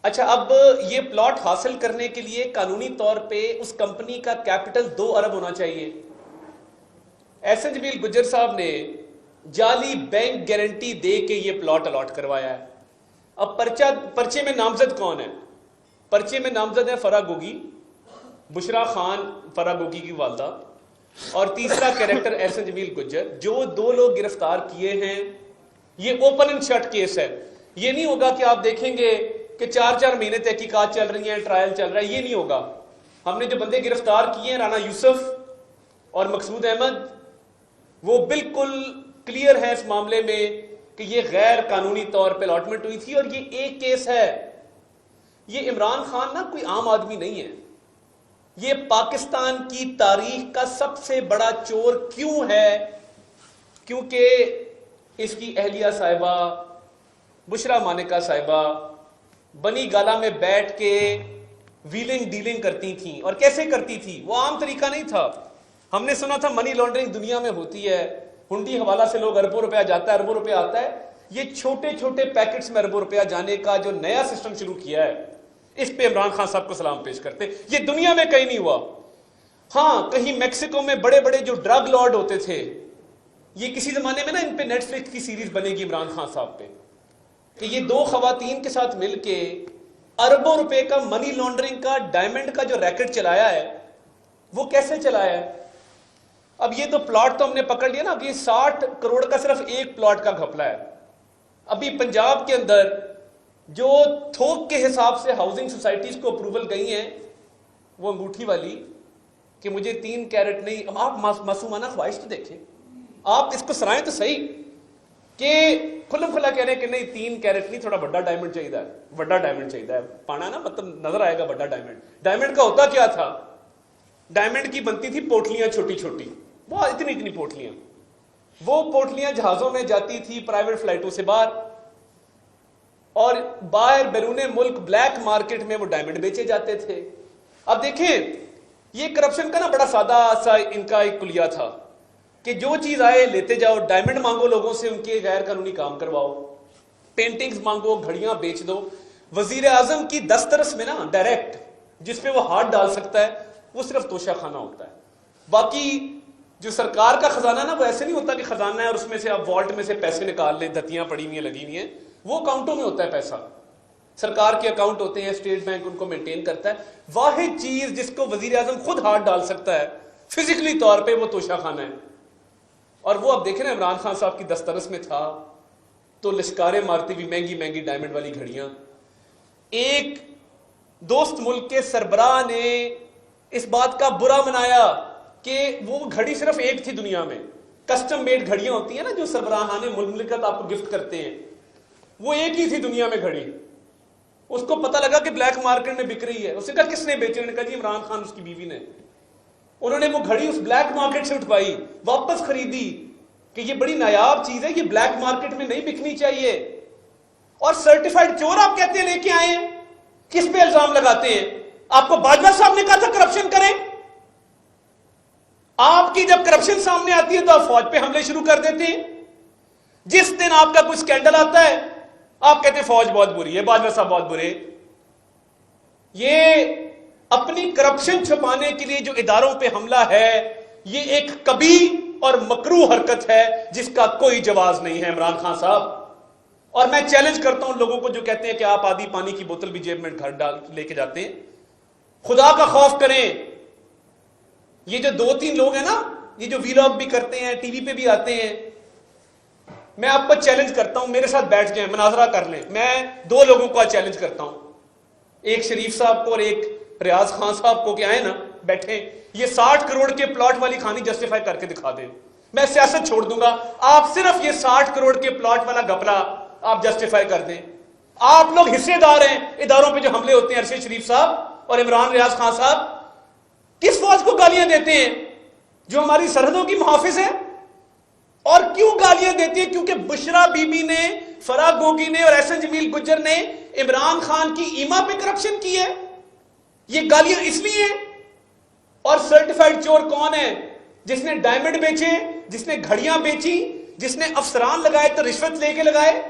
اچھا, اب یہ پلاٹ حاصل کرنے کے لیے قانونی طور پہ اس کمپنی کا کیپٹل 2 ارب ہونا چاہیے. احسن جمیل گجر صاحب نے جعلی بینک گارنٹی دے کے یہ پلاٹ الاٹ کروایا ہے. اب پرچے میں نامزد کون ہے؟ پرچے میں نامزد ہے فرا گوگی, بشرا خان فرا گوگی کی والدہ, اور تیسرا کریکٹر احسن جمیل گجر. جو 2 لوگ گرفتار کیے ہیں یہ اوپن اینڈ شٹ کیس ہے. یہ نہیں ہوگا کہ آپ دیکھیں گے کہ 4 مہینے تحقیقات چل رہی ہیں, ٹرائل چل رہا ہے, یہ نہیں ہوگا. ہم نے جو بندے گرفتار کیے ہیں رانا یوسف اور مقصود احمد, وہ بالکل کلیئر ہے اس معاملے میں کہ یہ غیر قانونی طور پہ الاٹمنٹ ہوئی تھی. اور یہ ایک کیس ہے. یہ عمران خان نا کوئی عام آدمی نہیں ہے, یہ پاکستان کی تاریخ کا سب سے بڑا چور. کیوں ہے؟ کیونکہ اس کی اہلیہ صاحبہ بشرا مانکا صاحبہ بنی گالا میں بیٹھ کے ویلنگ ڈیلنگ کرتی تھیں. اور کیسے کرتی تھی؟ وہ عام طریقہ نہیں تھا. ہم نے سنا تھا منی لانڈرنگ دنیا میں ہوتی ہے, ہنڈی حوالہ سے لوگ اربوں روپیہ جاتا ہے, اربوں روپیہ آتا ہے. یہ چھوٹے چھوٹے پیکٹس میں اربوں روپیہ جانے کا جو نیا سسٹم شروع کیا ہے, اس پہ عمران خان صاحب کو سلام پیش کرتے. یہ دنیا میں کہیں نہیں ہوا. ہاں, کہیں میکسیکو میں بڑے بڑے جو ڈرگ لارڈ ہوتے تھے, یہ کسی زمانے میں نا ان پہ نیٹ فلکس کی سیریز بنے گی عمران خان صاحب پہ, کہ یہ 2 خواتین کے ساتھ مل کے اربوں روپے کا منی لانڈرنگ کا ڈائمنڈ کا جو ریکٹ چلایا ہے, وہ کیسے چلایا ہے. اب یہ تو پلاٹ تو ہم نے پکڑ لیا نا. اب یہ 60 کروڑ کا صرف ایک پلاٹ کا گھپلا ہے. ابھی پنجاب کے اندر جو تھوک کے حساب سے ہاؤسنگ سوسائٹیز کو اپروول گئی ہیں, وہ انگوٹھی والی کہ مجھے 3 کیرٹ نہیں. اب آپ معصومانہ خواہش تو دیکھیں, آپ اس کو سرائیں تو صحیح کہ کھلم کھلا کہہ رہے ہیں کہ نہیں 3 کیرٹ نہیں, تھوڑا بڑا ڈائمنڈ چاہیے, بڑا ڈائمنڈ چاہیے. پانا نا مطلب نظر آئے گا بڑا ڈائمنڈ. ڈائمنڈ کا ہوتا کیا تھا؟ ڈائمنڈ کی بنتی تھی پوٹلیاں چھوٹی چھوٹی, وہ اتنی اتنی پوٹلیاں. وہ پوٹلیاں جہازوں میں جاتی تھی پرائیویٹ فلائٹوں سے باہر, اور باہر بیرون ملک بلیک مارکیٹ میں وہ ڈائمنڈ بیچے جاتے تھے. اب دیکھیں, یہ کرپشن کا نا بڑا سادہ سا ان کا ایک کلیہ تھا کہ جو چیز آئے لیتے جاؤ. ڈائمنڈ مانگو لوگوں سے, ان کے غیر قانونی کام کرواؤ. پینٹنگز مانگو, گھڑیاں بیچ دو. وزیر اعظم کی دسترس میں نا ڈائریکٹ جس پہ وہ ہاتھ ڈال سکتا ہے, وہ صرف توشہ خانہ ہوتا ہے. باقی جو سرکار کا خزانہ نا, وہ ایسے نہیں ہوتا کہ خزانہ ہے اور اس میں سے آپ والٹ میں سے پیسے نکال لیں, دھتیاں پڑی ہوئی ہیں لگی ہوئی ہیں. وہ اکاؤنٹوں میں ہوتا ہے پیسہ, سرکار کے اکاؤنٹ ہوتے ہیں, اسٹیٹ بینک ان کو مینٹین کرتا ہے. واحد چیز جس کو وزیر اعظم خود ہاتھ ڈال سکتا ہے فزیکلی طور پہ, وہ توشہ خانہ ہے. اور وہ اب دیکھ رہے ہیں عمران خان صاحب کی دسترس میں تھا تو لشکاریں مارتی ہوئی مہنگی مہنگی ڈائمنڈ والی گھڑیاں. ایک دوست ملک کے سربراہ نے اس بات کا برا منایا کہ وہ گھڑی صرف ایک تھی دنیا میں. کسٹم میڈ گھڑیاں ہوتی ہیں نا جو سربراہان مملکت آپ کو گفٹ کرتے ہیں, وہ ایک ہی تھی دنیا میں گھڑی. اس کو پتہ لگا کہ بلیک مارکیٹ میں بک رہی ہے. اس نے کہا کس نے بیچی؟ انہوں نے کہا جی عمران خان اس کی بیوی نے. انہوں نے وہ گھڑی اس بلیک مارکیٹ سے اٹھوائی, واپس خریدی کہ یہ بڑی نایاب چیز ہے, یہ بلیک مارکیٹ میں نہیں بکنی چاہیے. اور سرٹیفائڈ چور آپ کہتے ہیں لے کے آئے ہیں, کس پہ الزام لگاتے ہیں؟ آپ کو باجوہ صاحب نے کہا تھا کرپشن کریں؟ آپ کی جب کرپشن سامنے آتی ہے تو آپ فوج پہ حملے شروع کر دیتے ہیں. جس دن آپ کا کوئی سکینڈل آتا ہے آپ کہتے ہیں فوج بہت بری ہے, باجوہ صاحب بہت برے. یہ اپنی کرپشن چھپانے کے لیے جو اداروں پہ حملہ ہے, یہ ایک کبیح اور مکروہ حرکت ہے جس کا کوئی جواز نہیں ہے عمران خان صاحب. اور میں چیلنج کرتا ہوں لوگوں کو جو کہتے ہیں کہ آپ آدھی پانی کی بوتل بھی جیب میں گھر ڈال لے کے جاتے ہیں, خدا کا خوف کریں. یہ جو 2-3 لوگ ہیں نا, یہ جو ویلاگ بھی کرتے ہیں, ٹی وی پہ بھی آتے ہیں, میں آپ کو چیلنج کرتا ہوں میرے ساتھ بیٹھ جائیں, مناظرہ کر لیں. میں 2 لوگوں کو چیلنج کرتا ہوں, ایک شریف صاحب کو اور ایک ریاض خان صاحب کو, کہ آئے نا بیٹھیں, یہ 60 کروڑ کے پلاٹ والی کہانی جسٹیفائی کر کے دکھا دیں. میں سیاست چھوڑ دوں گا, آپ صرف یہ 60 کروڑ کے پلاٹ والا گپلا آپ جسٹیفائی کر دیں. آپ لوگ حصے دار ہیں اداروں پہ جو حملے ہوتے ہیں. ارشد شریف صاحب اور عمران ریاض خان صاحب کس فوج کو گالیاں دیتے ہیں جو ہماری سرحدوں کی محافظ ہے؟ اور کیوں گالیاں دیتی ہے؟ کیونکہ بشرا بی بی نے, فرا گوگی نے اور احسن جمیل گجر نے عمران خان کی ایما پہ کرپشن کی ہے. یہ گالیاں اس لیے ہیں. اور سرٹیفائڈ چور کون ہے؟ جس نے ڈائمنڈ بیچے, جس نے گھڑیاں بیچی, جس نے افسران لگائے تو رشوت لے کے لگائے.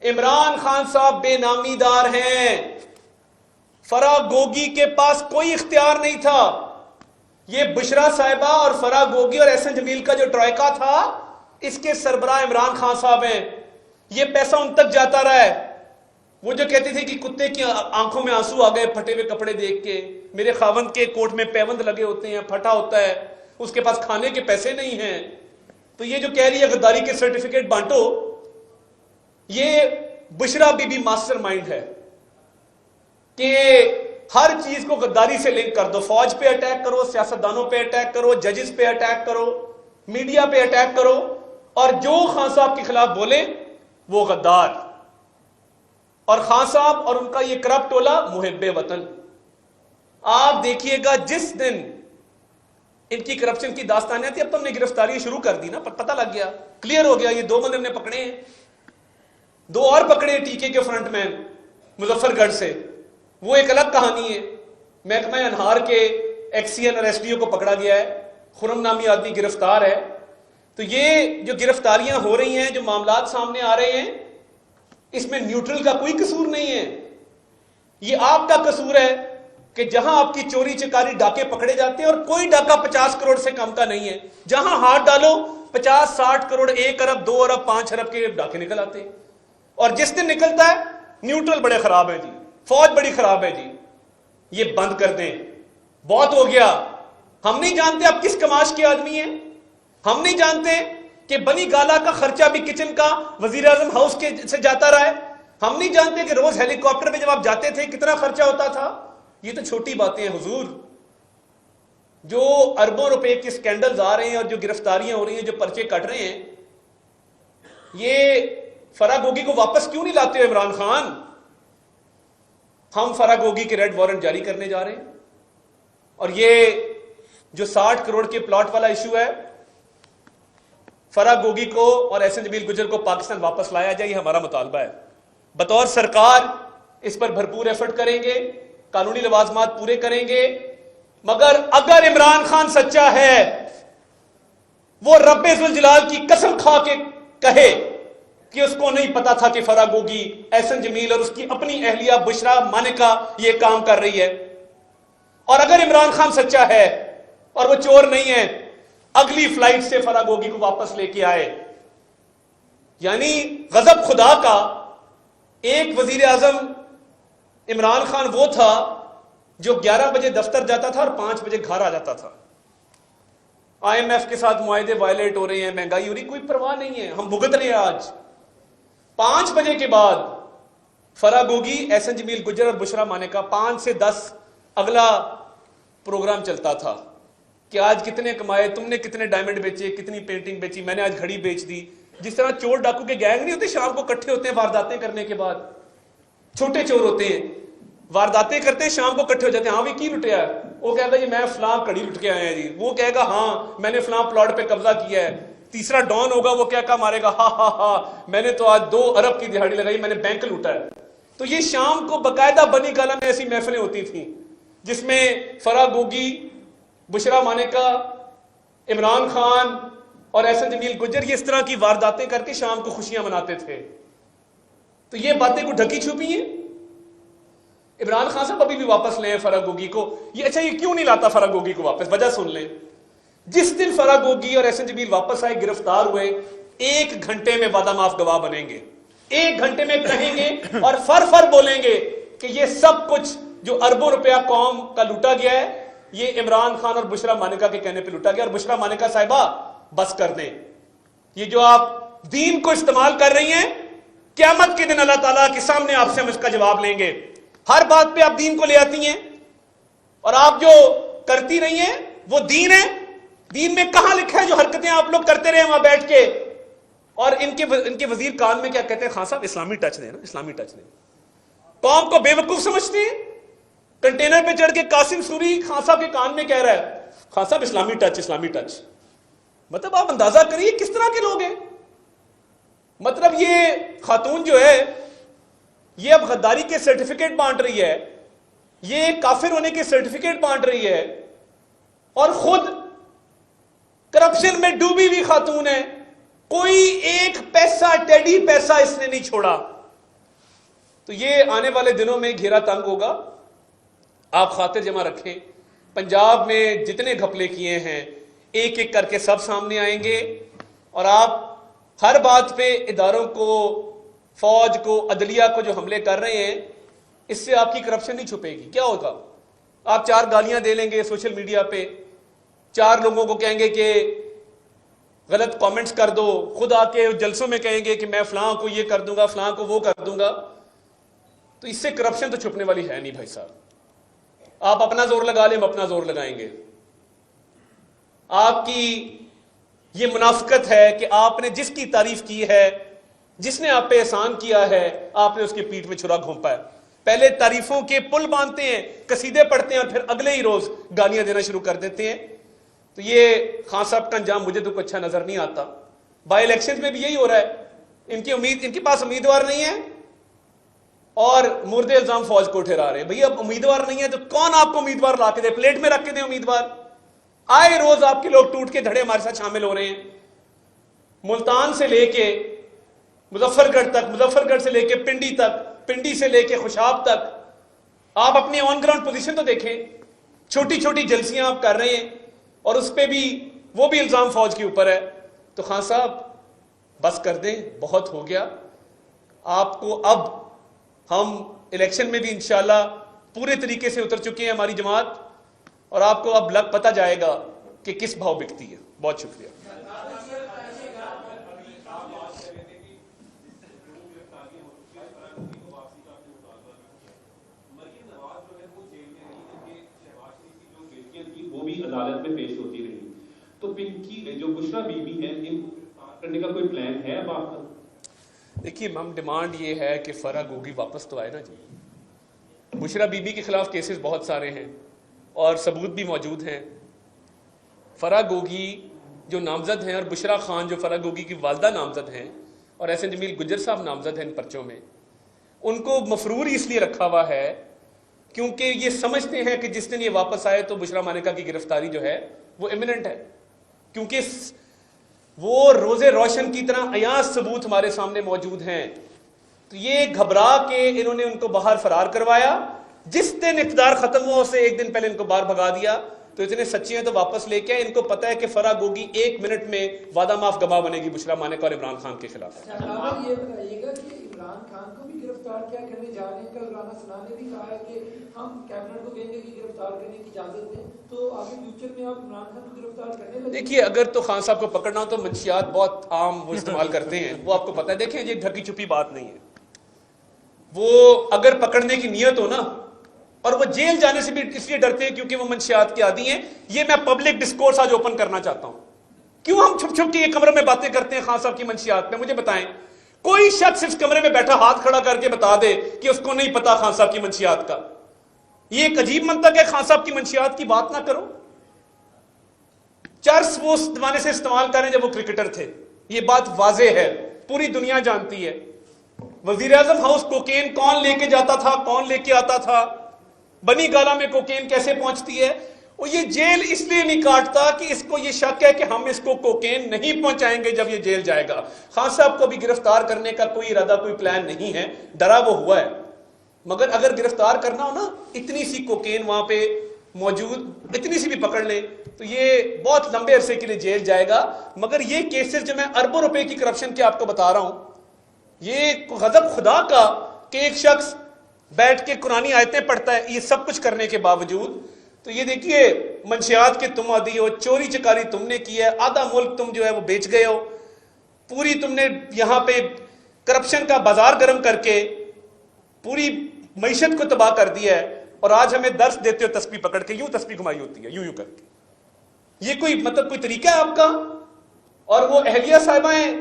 عمران خان صاحب بے نامی دار ہیں. فرا گوگی کے پاس کوئی اختیار نہیں تھا. یہ بشرا صاحبہ اور فرا گوگی اور احسن جمیل کا جو ٹرائکا تھا, اس کے سربراہ عمران خان صاحب ہیں. یہ پیسہ ان تک جاتا رہا ہے. وہ جو کہتی تھی کہ کتے کی آنکھوں میں آنسو آ گئے پھٹے ہوئے کپڑے دیکھ کے, میرے خاوند کے کوٹ میں پیوند لگے ہوتے ہیں, پھٹا ہوتا ہے, اس کے پاس کھانے کے پیسے نہیں ہیں. تو یہ جو کہہ رہی ہے غداری کے سرٹیفکیٹ بانٹو, یہ بشرا بی بی ماسٹر مائنڈ ہے کہ ہر چیز کو غداری سے لنک کر دو. فوج پہ اٹیک کرو, سیاستدانوں پہ اٹیک کرو, ججز پہ اٹیک کرو, میڈیا پہ اٹیک کرو, اور جو خان صاحب کے خلاف بولے وہ غدار. اور خان صاحب اور ان کا یہ کرپٹ ٹولہ محب وطن. آپ دیکھیے گا جس دن ان کی کرپشن کی داستانیں تھی, اب تو ہم نے گرفتاری شروع کر دی نا, پتہ لگ گیا, کلیئر ہو گیا. یہ 2 بندے ہم نے پکڑے ہیں, 2 اور پکڑے ٹیکے کے فرنٹ مین مظفر گڑھ سے, وہ ایک الگ کہانی ہے. محکمہ انہار کے ایکس سی این اور ایس ڈی او کو پکڑا گیا ہے, خرم نامی آدمی گرفتار ہے. تو یہ جو گرفتاریاں ہو رہی ہیں, جو معاملات سامنے آ رہے ہیں, اس میں نیوٹرل کا کوئی قصور نہیں ہے. یہ آپ کا قصور ہے کہ جہاں آپ کی چوری چکاری ڈاکے پکڑے جاتے ہیں, اور کوئی ڈاکہ 50 کروڑ سے کم کا نہیں ہے, جہاں ہاتھ ڈالو 50-60 کروڑ 1 ارب 2 ارب 5 ارب کے ڈاکے نکل آتے ہیں. اور جس دن نکلتا ہے نیوٹرل بڑے خراب ہیں جی, فوج بڑی خراب ہے جی. یہ بند کر دیں, بہت ہو گیا. ہم نہیں جانتے آپ کس کماش کے آدمی ہیں, ہم نہیں جانتے کہ بنی گالا کا خرچہ بھی کچن کا وزیر اعظم ہاؤس کے سے جاتا رہا ہے. ہم نہیں جانتے کہ روز ہیلی کاپٹر پہ جب آپ جاتے تھے کتنا خرچہ ہوتا تھا. یہ تو چھوٹی باتیں ہیں حضور. جو اربوں روپے کے سکینڈلز آ رہے ہیں اور جو گرفتاریاں ہو رہی ہیں, جو پرچے کٹ رہے ہیں, یہ فرا گوگی کو واپس کیوں نہیں لاتے ہو عمران خان؟ ہم فرا گوگی کے ریڈ وارنٹ جاری کرنے جا رہے ہیں. اور یہ جو 60 کروڑ کے پلاٹ والا ایشو ہے, فرا گوگی کو اور احسن جمیل گجر کو پاکستان واپس لایا جائے, یہ ہمارا مطالبہ ہے. بطور سرکار اس پر بھرپور ایفرٹ کریں گے, قانونی لوازمات پورے کریں گے. مگر اگر عمران خان سچا ہے, وہ رب ذوالجلال کی قسم کھا کے کہے کہ اس کو نہیں پتا تھا کہ فرا گوگی, احسن جمیل اور اس کی اپنی اہلیہ بشرا مانکا یہ کام کر رہی ہے. اور اگر عمران خان سچا ہے اور وہ چور نہیں ہے, اگلی فلائٹ سے فرا گوگی کو واپس لے کے آئے. یعنی غضب خدا کا. ایک وزیر اعظم عمران خان وہ تھا جو 11 بجے دفتر جاتا تھا اور 5 بجے گھر آ جاتا تھا. آئی ایم ایف کے ساتھ معاہدے وائلیٹ ہو رہے ہیں, مہنگائی ہو رہی, کوئی پرواہ نہیں ہے, ہم بھگت رہے ہیں. آج 5 بجے کے بعد فرا گوگی, احسن جمیل گجر اور بشرا مانکا 5 سے 10 اگلا پروگرام چلتا تھا کہ آج کتنے کمائے, تم نے کتنے ڈائمنڈ بیچے, کتنی پینٹنگ بیچی, میں نے آج گھڑی بیچ دی. جس طرح چور ڈاکو کے گینگ نہیں ہوتے, شام کو اکٹھے ہوتے ہیں وارداتیں کرنے کے بعد. چھوٹے چور ہوتے ہیں, وارداتیں کرتے ہیں, شام کو اکٹھے ہو جاتے ہیں. ہاں بھی کی لٹیا ہے, وہ کہے گا جی میں فلاں کڑی لٹ کے آئے ہیں جی, وہ کہے گا ہاں میں نے فلاں پلاٹ پہ قبضہ کیا ہے. تیسرا ڈان ہوگا وہ کیا مارے گا، ہا ہا ہا میں نے تو آج 2 ارب کی دہاڑی لگائی، میں نے بینک لوٹا ہے. تو یہ شام کو باقاعدہ بنی گالا میں ایسی محفلیں ہوتی تھیں جس میں فرح گوگی، بشرا مانیکا، عمران خان اور احسن جمیل گجر یہ اس طرح کی وارداتیں کر کے شام کو خوشیاں مناتے تھے. تو یہ باتیں کو ڈھکی چھپی ہیں. عمران خان صاحب ابھی بھی واپس لیں فرح گوگی کو. یہ اچھا یہ کیوں نہیں لاتا فرح گوگی کو واپس؟ وجہ سن لیں. جس دن فرح گوگی اور احسن جمیل واپس آئے، گرفتار ہوئے، 1 گھنٹے میں وعدہ معاف گواہ بنیں گے. 1 گھنٹے میں کہیں گے اور فر بولیں گے کہ یہ سب کچھ جو اربوں روپیہ قوم کا لوٹا گیا ہے یہ عمران خان اور بشرا مانیکا کے کہنے پہ لوٹا گیا. اور بشرا مانیکا صاحبہ بس کر دیں، یہ جو آپ دین کو استعمال کر رہی ہیں، قیامت کے دن اللہ تعالیٰ کے سامنے آپ سے ہم اس کا جواب لیں گے. ہر بات پہ آپ دین کو لے آتی ہیں اور آپ جو کرتی رہی ہیں وہ دین ہے. دین میں کہاں لکھا ہے جو حرکتیں آپ لوگ کرتے رہے وہاں بیٹھ کے؟ اور ان کے وزیر کان میں کیا کہتے ہیں؟ خان صاحب اسلامی ٹچ دیں نا، اسلامی ٹچ دیں. قوم کو بے وقوف سمجھتے ہیں. کنٹینر پہ چڑھ کے قاسم سوری خان صاحب کے کان میں کہہ رہا ہے خان صاحب اسلامی ٹچ، اسلامی ٹچ. مطلب آپ اندازہ کریے کس طرح کے لوگ ہیں. مطلب یہ خاتون جو ہے یہ اب غداری کے سرٹیفکیٹ بانٹ رہی ہے، یہ کافر ہونے کے سرٹیفکیٹ بانٹ رہی ہے، اور خود کرپشن میں ڈوبی ہوئی خاتون ہے. کوئی ایک پیسہ ٹیڈی پیسہ اس نے نہیں چھوڑا. تو یہ آنے والے دنوں میں گھیرا تنگ ہوگا. آپ خاطر جمع رکھیں، پنجاب میں جتنے گھپلے کیے ہیں ایک ایک کر کے سب سامنے آئیں گے، اور آپ ہر بات پہ اداروں کو، فوج کو، عدلیہ کو جو حملے کر رہے ہیں اس سے آپ کی کرپشن نہیں چھپے گی. کیا ہوگا؟ آپ 4 گالیاں دے لیں گے سوشل میڈیا پہ، 4 لوگوں کو کہیں گے کہ غلط کامنٹس کر دو، خود آ کے جلسوں میں کہیں گے کہ میں فلاں کو یہ کر دوں گا، فلاں کو وہ کر دوں گا. تو اس سے کرپشن تو چھپنے والی ہے نہیں بھائی صاحب. آپ اپنا زور لگا لیں، ہم اپنا زور لگائیں گے. آپ کی یہ منافقت ہے کہ آپ نے جس کی تعریف کی ہے، جس نے آپ پہ احسان کیا ہے، آپ نے اس کے پیٹھ میں چھرا گھونپا ہے. پہلے تعریفوں کے پل باندھتے ہیں، قصیدے پڑھتے ہیں، اور پھر اگلے ہی روز گالیاں دینا شروع کر دیتے ہیں. تو یہ خان صاحب کا انجام مجھے تو اچھا نظر نہیں آتا. بائی الیکشن میں بھی یہی ہو رہا ہے. ان کے پاس امیدوار نہیں ہے اور مورد الزام فوج کو ٹھہرا رہے ہیں. بھئی اب امیدوار نہیں ہے تو کون آپ کو امیدوار لا کے دے؟ پلیٹ میں رکھ کے دیں امیدوار. آئے روز آپ کے لوگ ٹوٹ کے دھڑے ہمارے ساتھ شامل ہو رہے ہیں. ملتان سے لے کے مظفر گڑھ تک، مظفر گڑھ سے لے کے پنڈی تک، پنڈی سے لے کے خوشاب تک آپ اپنی آن گراؤنڈ پوزیشن تو دیکھیں. چھوٹی چھوٹی جلسیاں آپ کر رہے ہیں اور اس پہ بھی وہ بھی الزام فوج کے اوپر ہے. تو خان صاحب بس کر دیں، بہت ہو گیا. آپ کو اب ہم الیکشن میں بھی انشاءاللہ پورے طریقے سے اتر چکے ہیں ہماری جماعت، اور آپ کو اب لگ پتہ جائے گا کہ کس بھاؤ بکتی ہے. بہت شکریہ. وہ بھی عدالت میں پیش ہوتی رہی. تو پنکی جو بشرا بی بی ہیں، ان کرنے کا کوئی پلان ہے اب آپ کا؟ دیکھیے ہم ڈیمانڈ یہ ہے کہ فرح گوگی واپس تو آئے نا جی. بشرا بی بی کے خلاف کیسز بہت سارے ہیں اور ثبوت بھی موجود ہیں. فرح گوگی جو نامزد ہیں اور بشرا خان جو فرح گوگی کی والدہ نامزد ہیں اور احسن جمیل گجر صاحب نامزد ہیں ان پرچوں میں، ان کو مفرور اس لیے رکھا ہوا ہے کیونکہ یہ سمجھتے ہیں کہ جس دن یہ واپس آئے تو بشرا مانیکا کی گرفتاری جو ہے وہ امیوننٹ ہے، کیونکہ وہ روزے روشن کی طرح عیاں ثبوت ہمارے سامنے موجود ہیں. تو یہ گھبرا کے انہوں نے ان کو باہر فرار کروایا. جس دن اقتدار ختم ہوا اسے 1 دن پہلے ان کو باہر بھگا دیا. تو اتنے سچے ہیں تو واپس لے کے ان کو پتا ہے کہ فرح گوگی 1 منٹ میں وعدہ معاف گواہ بنے گی بشرا مانیکا اور عمران خان کے خلاف. یہ بتائیے گا کہ عمران خان کو بھی گرفتار کیا کرنے جا رہے ہیں؟ کل رانا ثنا نے بھی کہا ہے کہ ہم کیبنٹ کو کہیں گے کہ گرفتار کرنے کی اجازت دیں. تو آگے فیوچر میں آپ عمران خان کو گرفتار کرنے لگے؟ دیکھیے اگر تو خان صاحب کو پکڑنا ہو تو منشیات بہت عام وہ استعمال کرتے ہیں، وہ آپ کو پتا ہے. دیکھیں یہ ڈھکی چھپی بات نہیں ہے. وہ اگر پکڑنے کی نیت ہو نا، اور وہ جیل جانے سے بھی اس لیے ڈرتے ہیں کیونکہ وہ منشیات کے عادی ہیں. یہ میں پبلک ڈسکورس آج اوپن کرنا چاہتا ہوں. کیوں ہم چھپ چھپ کے یہ کمرے میں باتیں کرتے ہیں خان صاحب کی منشیات میں؟ مجھے بتائیں کوئی شخص اس کمرے میں بیٹھا ہاتھ کھڑا کر کے بتا دے کہ اس کو نہیں پتا خان صاحب کی منشیات کا. یہ ایک عجیب منطق ہے خان صاحب کی منشیات کی بات نہ کرو. चर्स वो उस जमाने से इस्तेमाल करें जब वो क्रिकेटर थे, ये बात वाज़ेह है, पूरी दुनिया जानती है। वजीर आजम हाउस कोकेन कौन लेके जाता था, कौन लेके आता था, बनी गाला में कोकेन कैसे पहुंचती है, और ये जेल इसलिए नहीं काटता कि इसको ये शक है कि हम इसको कोकेन नहीं पहुंचाएंगे जब ये जेल जाएगा। खान साहब को भी गिरफ्तार करने का कोई इरादा, कोई प्लान नहीं है, डरा वो हुआ है। मगर अगर गिरफ्तार करना हो ना, इतनी सी कोकेन वहां पे मौजूद, इतनी सी भी पकड़ ले तो ये बहुत लंबे अरसे के लिए जेल जाएगा। मगर ये केसेस जो मैं अरबों रुपए की करप्शन के आपको बता रहा हूं, ये गजब खुदा का कि एक शख्स बैठ के कुरानी आयतें पढ़ता है, ये सब कुछ करने के बावजूद। तो ये देखिए, मंशियात के तुम आदी हो, चोरी चकारी तुमने की है, आधा मुल्क तुम जो है वो बेच गए हो, पूरी तुमने यहां पे करप्शन का बाजार गर्म करके पूरी मईशत को तबाह कर दिया है, और आज हमें दर्श देते हो तस्बीह पकड़ के, यूं तस्बीह घुमाई होती है, यूं यूं करके। ये कोई मतलब कोई तरीका है आपका? और वो अहलिया साहिबा हैं,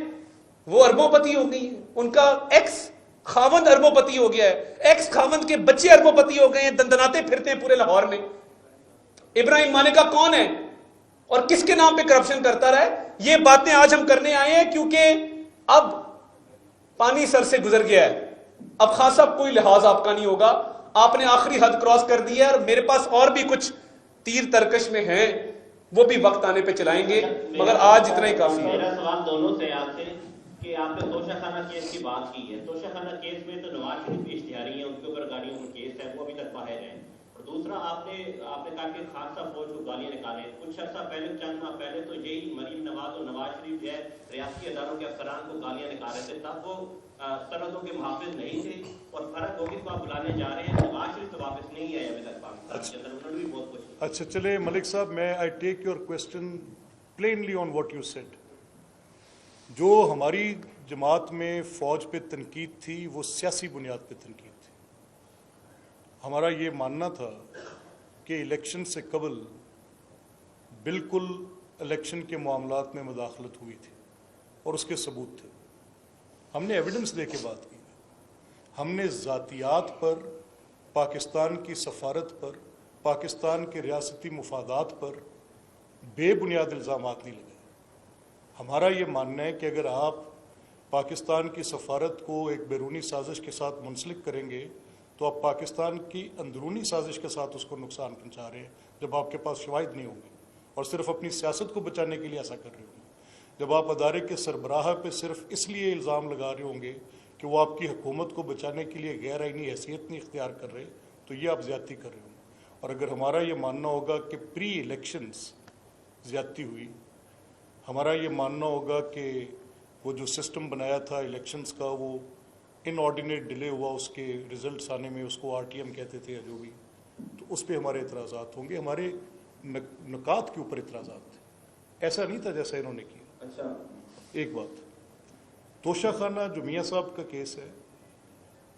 वो अरबोपति हो गई हैं, उनका एक्स खावंद अरबोपति हो गया है, एक्स खावंद के बच्चे अरबोपति हो गए हैं, दंदनाते फिरते हैं पूरे लाहौर में। इब्राहिम मानेका कौन है और किसके नाम पे करप्शन करता रहा है? ये बातें आज हम करने आए हैं क्योंकि अब पानी सर से गुजर गया है। अब खास साहब कोई लिहाज आपका नहीं होगा, आपने आखिरी हद क्रॉस कर दी है, और मेरे पास और भी कुछ तीर तरकश में हैं, वो भी वक्त आने पे चलाएंगे, मगर आज इतना ही काफी है। मेरा सवाल दोनों से आपसे कि आपने तोशाखाना केस की बात की है। तोशाखाना केस में तो नवाज शरीफ की इश्तिहारी है, उनके ऊपर गाड़ियों का केस है, वो अभी तक बाहर है। और दूसरा, आपने कहा कि खान साहब फौज को गालियां निकाले। कुछ अर्सा पहले, चंद माह पहले तो यही मरीम नवाज और नवाज शरीफ जो है रियासती अदारों के अफसरान को गालियां निकाल रहे थे, तब वो सरहदों के मुहाफिज नहीं थे। और फर्क होगी तो आप बुलाने जा रहे हैं, नवाज शरीफ तो वापस नहीं आए अभी तक पाकिस्तान के अंदर, उन्होंने भी बहुत कुछ। अच्छा चले मलिक साहब, मैं I take your question plainly on what you said. जो हमारी जमात में फौज पे तनकीद थी वो सियासी बुनियाद पे तनकीद थी। हमारा ये मानना था कि इलेक्शन से कबल बिल्कुल इलेक्शन के मामलात में मुदाखलत हुई थी और उसके सबूत थे। हमने एविडेंस दे के बात की, हमने ज़ातियात पर, पाकिस्तान की सफारत पर, पाकिस्तान के रियासती मुफादात पर बेबुनियाद इल्ज़ामात नहीं लगाए। हमारा ये मानना है कि अगर आप पाकिस्तान की सफारत को एक बैरूनी साजिश के साथ मुंसलिक करेंगे तो आप पाकिस्तान की अंदरूनी साजिश के साथ उसको नुकसान पहुंचा रहे हैं, जब आपके पास शवाहिद नहीं होंगे और सिर्फ अपनी सियासत को बचाने के लिए ऐसा कर रहे होंगे। जब आप अदारे के सरबराह पे सिर्फ इसलिए इल्ज़ाम लगा रहे होंगे कि वो आपकी हुकूमत को बचाने के लिए गैर आइनी हैसियत नहीं इख्तियार कर रहे, तो ये आप ज़्यादती कर रहे होंगे। और अगर हमारा ये मानना होगा कि प्री इलेक्शंस ज़्यादती हुई, हमारा ये मानना होगा कि वो जो सिस्टम बनाया था इलेक्शंस का वो इनऑर्डिनेट डिले हुआ, उसके रिजल्ट्स आने में, उसको आरटीएम कहते थे या जो भी, तो उस पर हमारे एतराज़ात होंगे, हमारे नकात के ऊपर एतराज़ात थे। ऐसा नहीं था जैसा इन्होंने किया। अच्छा, एक बात, तोशाखाना जो मियाँ साहब का केस है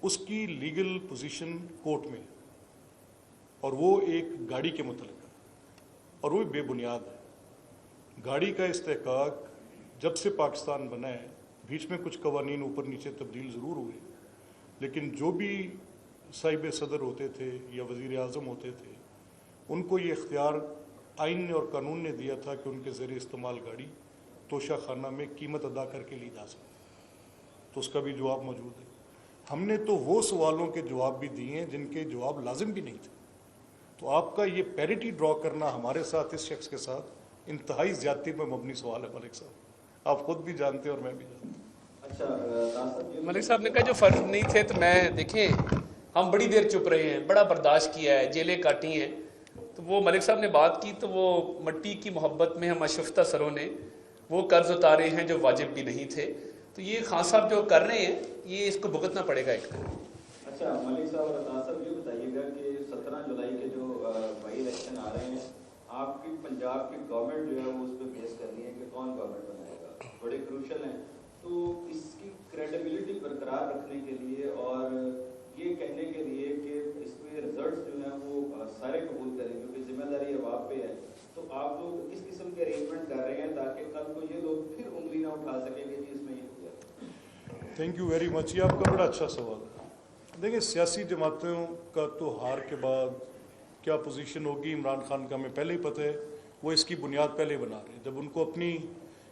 उसकी लीगल पोजीशन कोर्ट में, और वो एक गाड़ी के मुतल्लिक़ है और वो बेबुनियाद है। गाड़ी का इस्तेहकाक जब से पाकिस्तान बना है, बीच में कुछ कवानीन ऊपर नीचे तब्दील ज़रूर हुए, लेकिन जो भी साहिब सदर होते थे या वज़ीर आज़म होते थे, उनको ये इख्तियार आइन ने और कानून ने दिया था कि उनके ज़रिए इस्तेमाल गाड़ी तोशाखाना में कीमत अदा करके ली जा सकती। तो उसका भी जवाब मौजूद है। हमने तो वो सवालों के जवाब भी दिए हैं जिनके जवाब लाजिम भी नहीं थे। तो आपका ये पैरिटी ड्रॉ करना हमारे साथ, इस शख्स के साथ, इंतहाई ज़्यादती में मबनी सवाल है मलिक साहब, आप खुद भी जानते हैं और मैं भी जानता हूँ। अच्छा, मलिक साहब ने कहा जो फर्ज नहीं थे, तो मैं देखें हम बड़ी देर चुप रहे हैं, बड़ा बर्दाश्त किया है, जेलें काटी हैं, तो वो मलिक साहब ने बात की तो वो मट्टी की मोहब्बत में हम अशुफ्ता सरों ने वो कर्ज उतारे हैं जो वाजिब भी नहीं थे। तो ये खान साहब जो कर रहे हैं, ये इसको भुगतना पड़ेगा एक तरह। अच्छा मलिक साहब और अतार साहब, ये बताइएगा कि 17 जुलाई के जो बाई इलेक्शन आ रहे हैं, आपकी पंजाब की गवर्नमेंट जो है वो उस पर बेस कर रही है कि कौन गवर्नमेंट बनाएगा, बड़े क्रूशल हैं। तो इसकी क्रेडिबिलिटी बरकरार रखने के लिए और ये कहने के लिए कि इसमें रिजल्ट्स जो हैं वो सारे कबूल करें, क्योंकि जिम्मेदारी अब आप पे है, तो आप लोग किस किस्म के अरेंजमेंट कर रहे हैं ताकि कल को ये लोग फिर उंगली ना उठा सकें कि इसमें ये हो गया? थैंक यू वेरी मच, ये आपका बड़ा अच्छा सवाल है। देखिए, सियासी जमातों का तो हार के बाद क्या पोजीशन होगी इमरान खान का हमें पहले ही पता है, वो इसकी बुनियाद पहले बना रहे हैं। जब उनको अपनी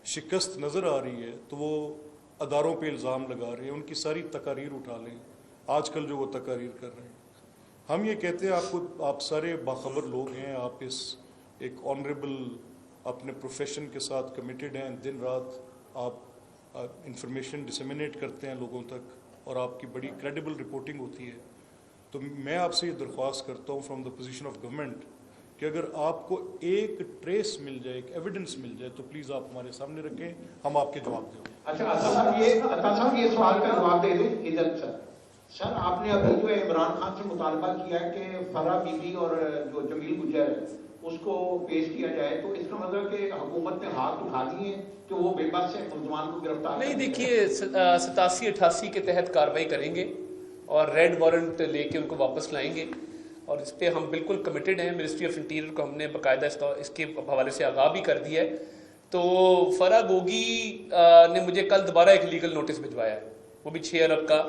शिकस्त नज़र आ रही है तो वो अदारों पे इल्ज़ाम लगा रहे हैं, उनकी सारी तकारीर उठा लें, आजकल जो वो तकारीर कर रहे हैं। हम ये कहते हैं आप सारे बाखबर लोग हैं, आप इस एक ऑनरेबल अपने प्रोफेशन के साथ कमिटेड हैं, दिन रात आप इंफॉर्मेशन डिसमिनेट करते हैं लोगों तक और आपकी बड़ी क्रेडिबल रिपोर्टिंग होती है। तो मैं आपसे ये दरख्वास्त करता हूँ from the position of government कि अगर आपको एक ट्रेस मिल जाए, एक एविडेंस मिल जाए तो प्लीज़ आप हमारे सामने रखें, हम आपके जवाब दें। अच्छा अता साहब ये सवाल का जवाब दे दें इधर सर आपने अभी जो है इमरान खान से मुतालबा किया है कि फराह बीबी और जो जमील गुजर है उसको पेश किया जाए, तो इसका मतलब कि हुकूमत ने हाथ उठा दिए कि वो बेबस है, मुलजमान को गिरफ्तार नहीं। देखिए 87-88 के तहत कार्रवाई करेंगे और रेड वारंट लेके उनको वापस लाएंगे और इस पर हम बिल्कुल कमिटेड हैं। मिनिस्ट्री ऑफ इंटीरियर को हमने बाकायदा इसके हवाले से आगाह भी कर दिया है। तो फराह गोगी ने मुझे कल दोबारा एक लीगल नोटिस भिजवाया है, वो भी 6 अरब का,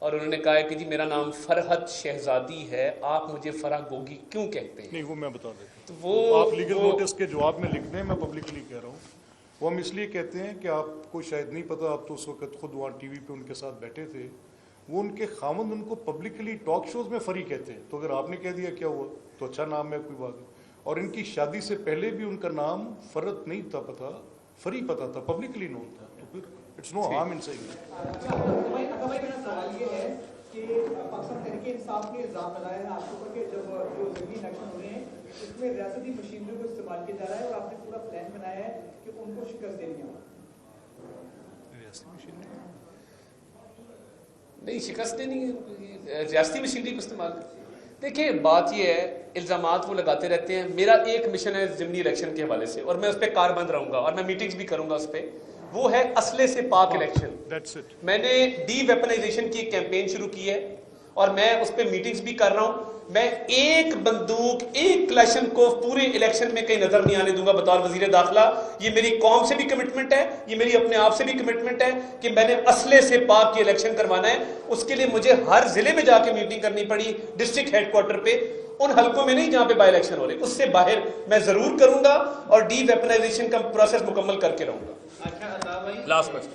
और उन्होंने कहा है कि जी मेरा नाम फरहत शहजादी है, आप मुझे फराह गोगी क्यों कहते हैं? नहीं, वो मैं बता देता हूँ। तो वो आप लीगल नोटिस के जवाब में लिख दें, मैं पब्लिकली कह रहा हूँ। वो हम इसलिए कहते हैं कि आपको शायद नहीं पता, आप तो उस वक्त खुद वहाँ टीवी पे उनके साथ बैठे थे। वो उनके खामंद उनको पब्लिकली टॉक शोज में फरी कहते हैं, तो अगर आपने कह दिया क्या हुआ तो अच्छा नाम है, कोई बात नहीं। और इनकी शादी से पहले भी उनका नाम फरहत नहीं था पता, फरी पता था, पब्लिकली नोन था, तो फिर it's no harm in saying. मेरा सवाल ये है कि पाकिस्तान तहरीक इंसाफ ने इल्जाम लगाया है आपके ऊपर कि जब जो जंगी इलेक्शन हो रहे हैं इसमें रियासती मशीनरी को इस्तेमाल किया जा रहा है और आपने पूरा प्लान बनाया है कि उनको शिकस्त देनी है। नहीं, शिकस्त देनी है, रियासती मशीनरी को इस्तेमाल। देखिए बात ये है, इल्जामात वो लगाते रहते हैं। मेरा एक मिशन है ज़िमनी इलेक्शन के हवाले से और मैं उस पर कारबंद रहूंगा और मैं मीटिंग्स भी करूंगा उस पर। वो है असले से पाक इलेक्शन। That's it. मैंने डी वेपनाइजेशन की एक कैंपेन शुरू की है और मैं उस पर मीटिंग्स भी कर रहा हूं। मैं एक बंदूक, एक क्लैशन को पूरे इलेक्शन में कहीं नजर नहीं आने दूंगा बतौर वजीर दाखिला। ये मेरी कौम से भी कमिटमेंट है, ये मेरी अपने आप से भी कमिटमेंट है कि मैंने असले से पाक की इलेक्शन करवाना है। उसके लिए मुझे हर जिले में जाके मीटिंग करनी पड़ी, डिस्ट्रिक्ट हेडक्वार्टर पे, उन हलकों में नहीं जहां पे बाई इलेक्शन हो रहे, उससे बाहर मैं जरूर करूंगा और डी वेपनाइजेशन का प्रोसेस मुकम्मल करके रहूंगा। अच्छा अता भाई, लास्ट क्वेश्चन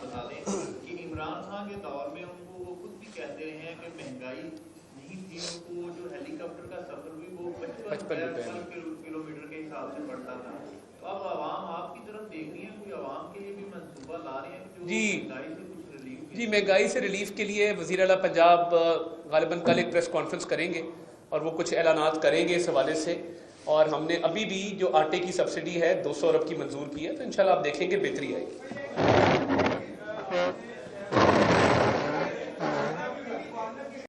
बता दें कि इमरान खान के दौर में उनको वो खुद भी कहते हैं कि महंगाई नहीं थी, उनको जो हेलीकॉप्टर का सफर भी वो 55 किलोमीटर के हिसाब से पड़ता था। तो अब आवाम आपकी तरफ देख रही है, कोई आवाम के लिए भी मंसूबा ला रहे हैं जो महंगाई से कुछ रिलीफ? जी, महंगाई से रिलीफ के लिए वज़ीर आला पंजाब गालिबन कल एक प्रेस कॉन्फ्रेंस करेंगे और वो कुछ ऐलानात करेंगे इस हवाले से। और हमने अभी भी जो आटे की सब्सिडी है 200 अरब की मंजूर की है, तो इंशाल्लाह आप देखेंगे बेहतरी आएगी।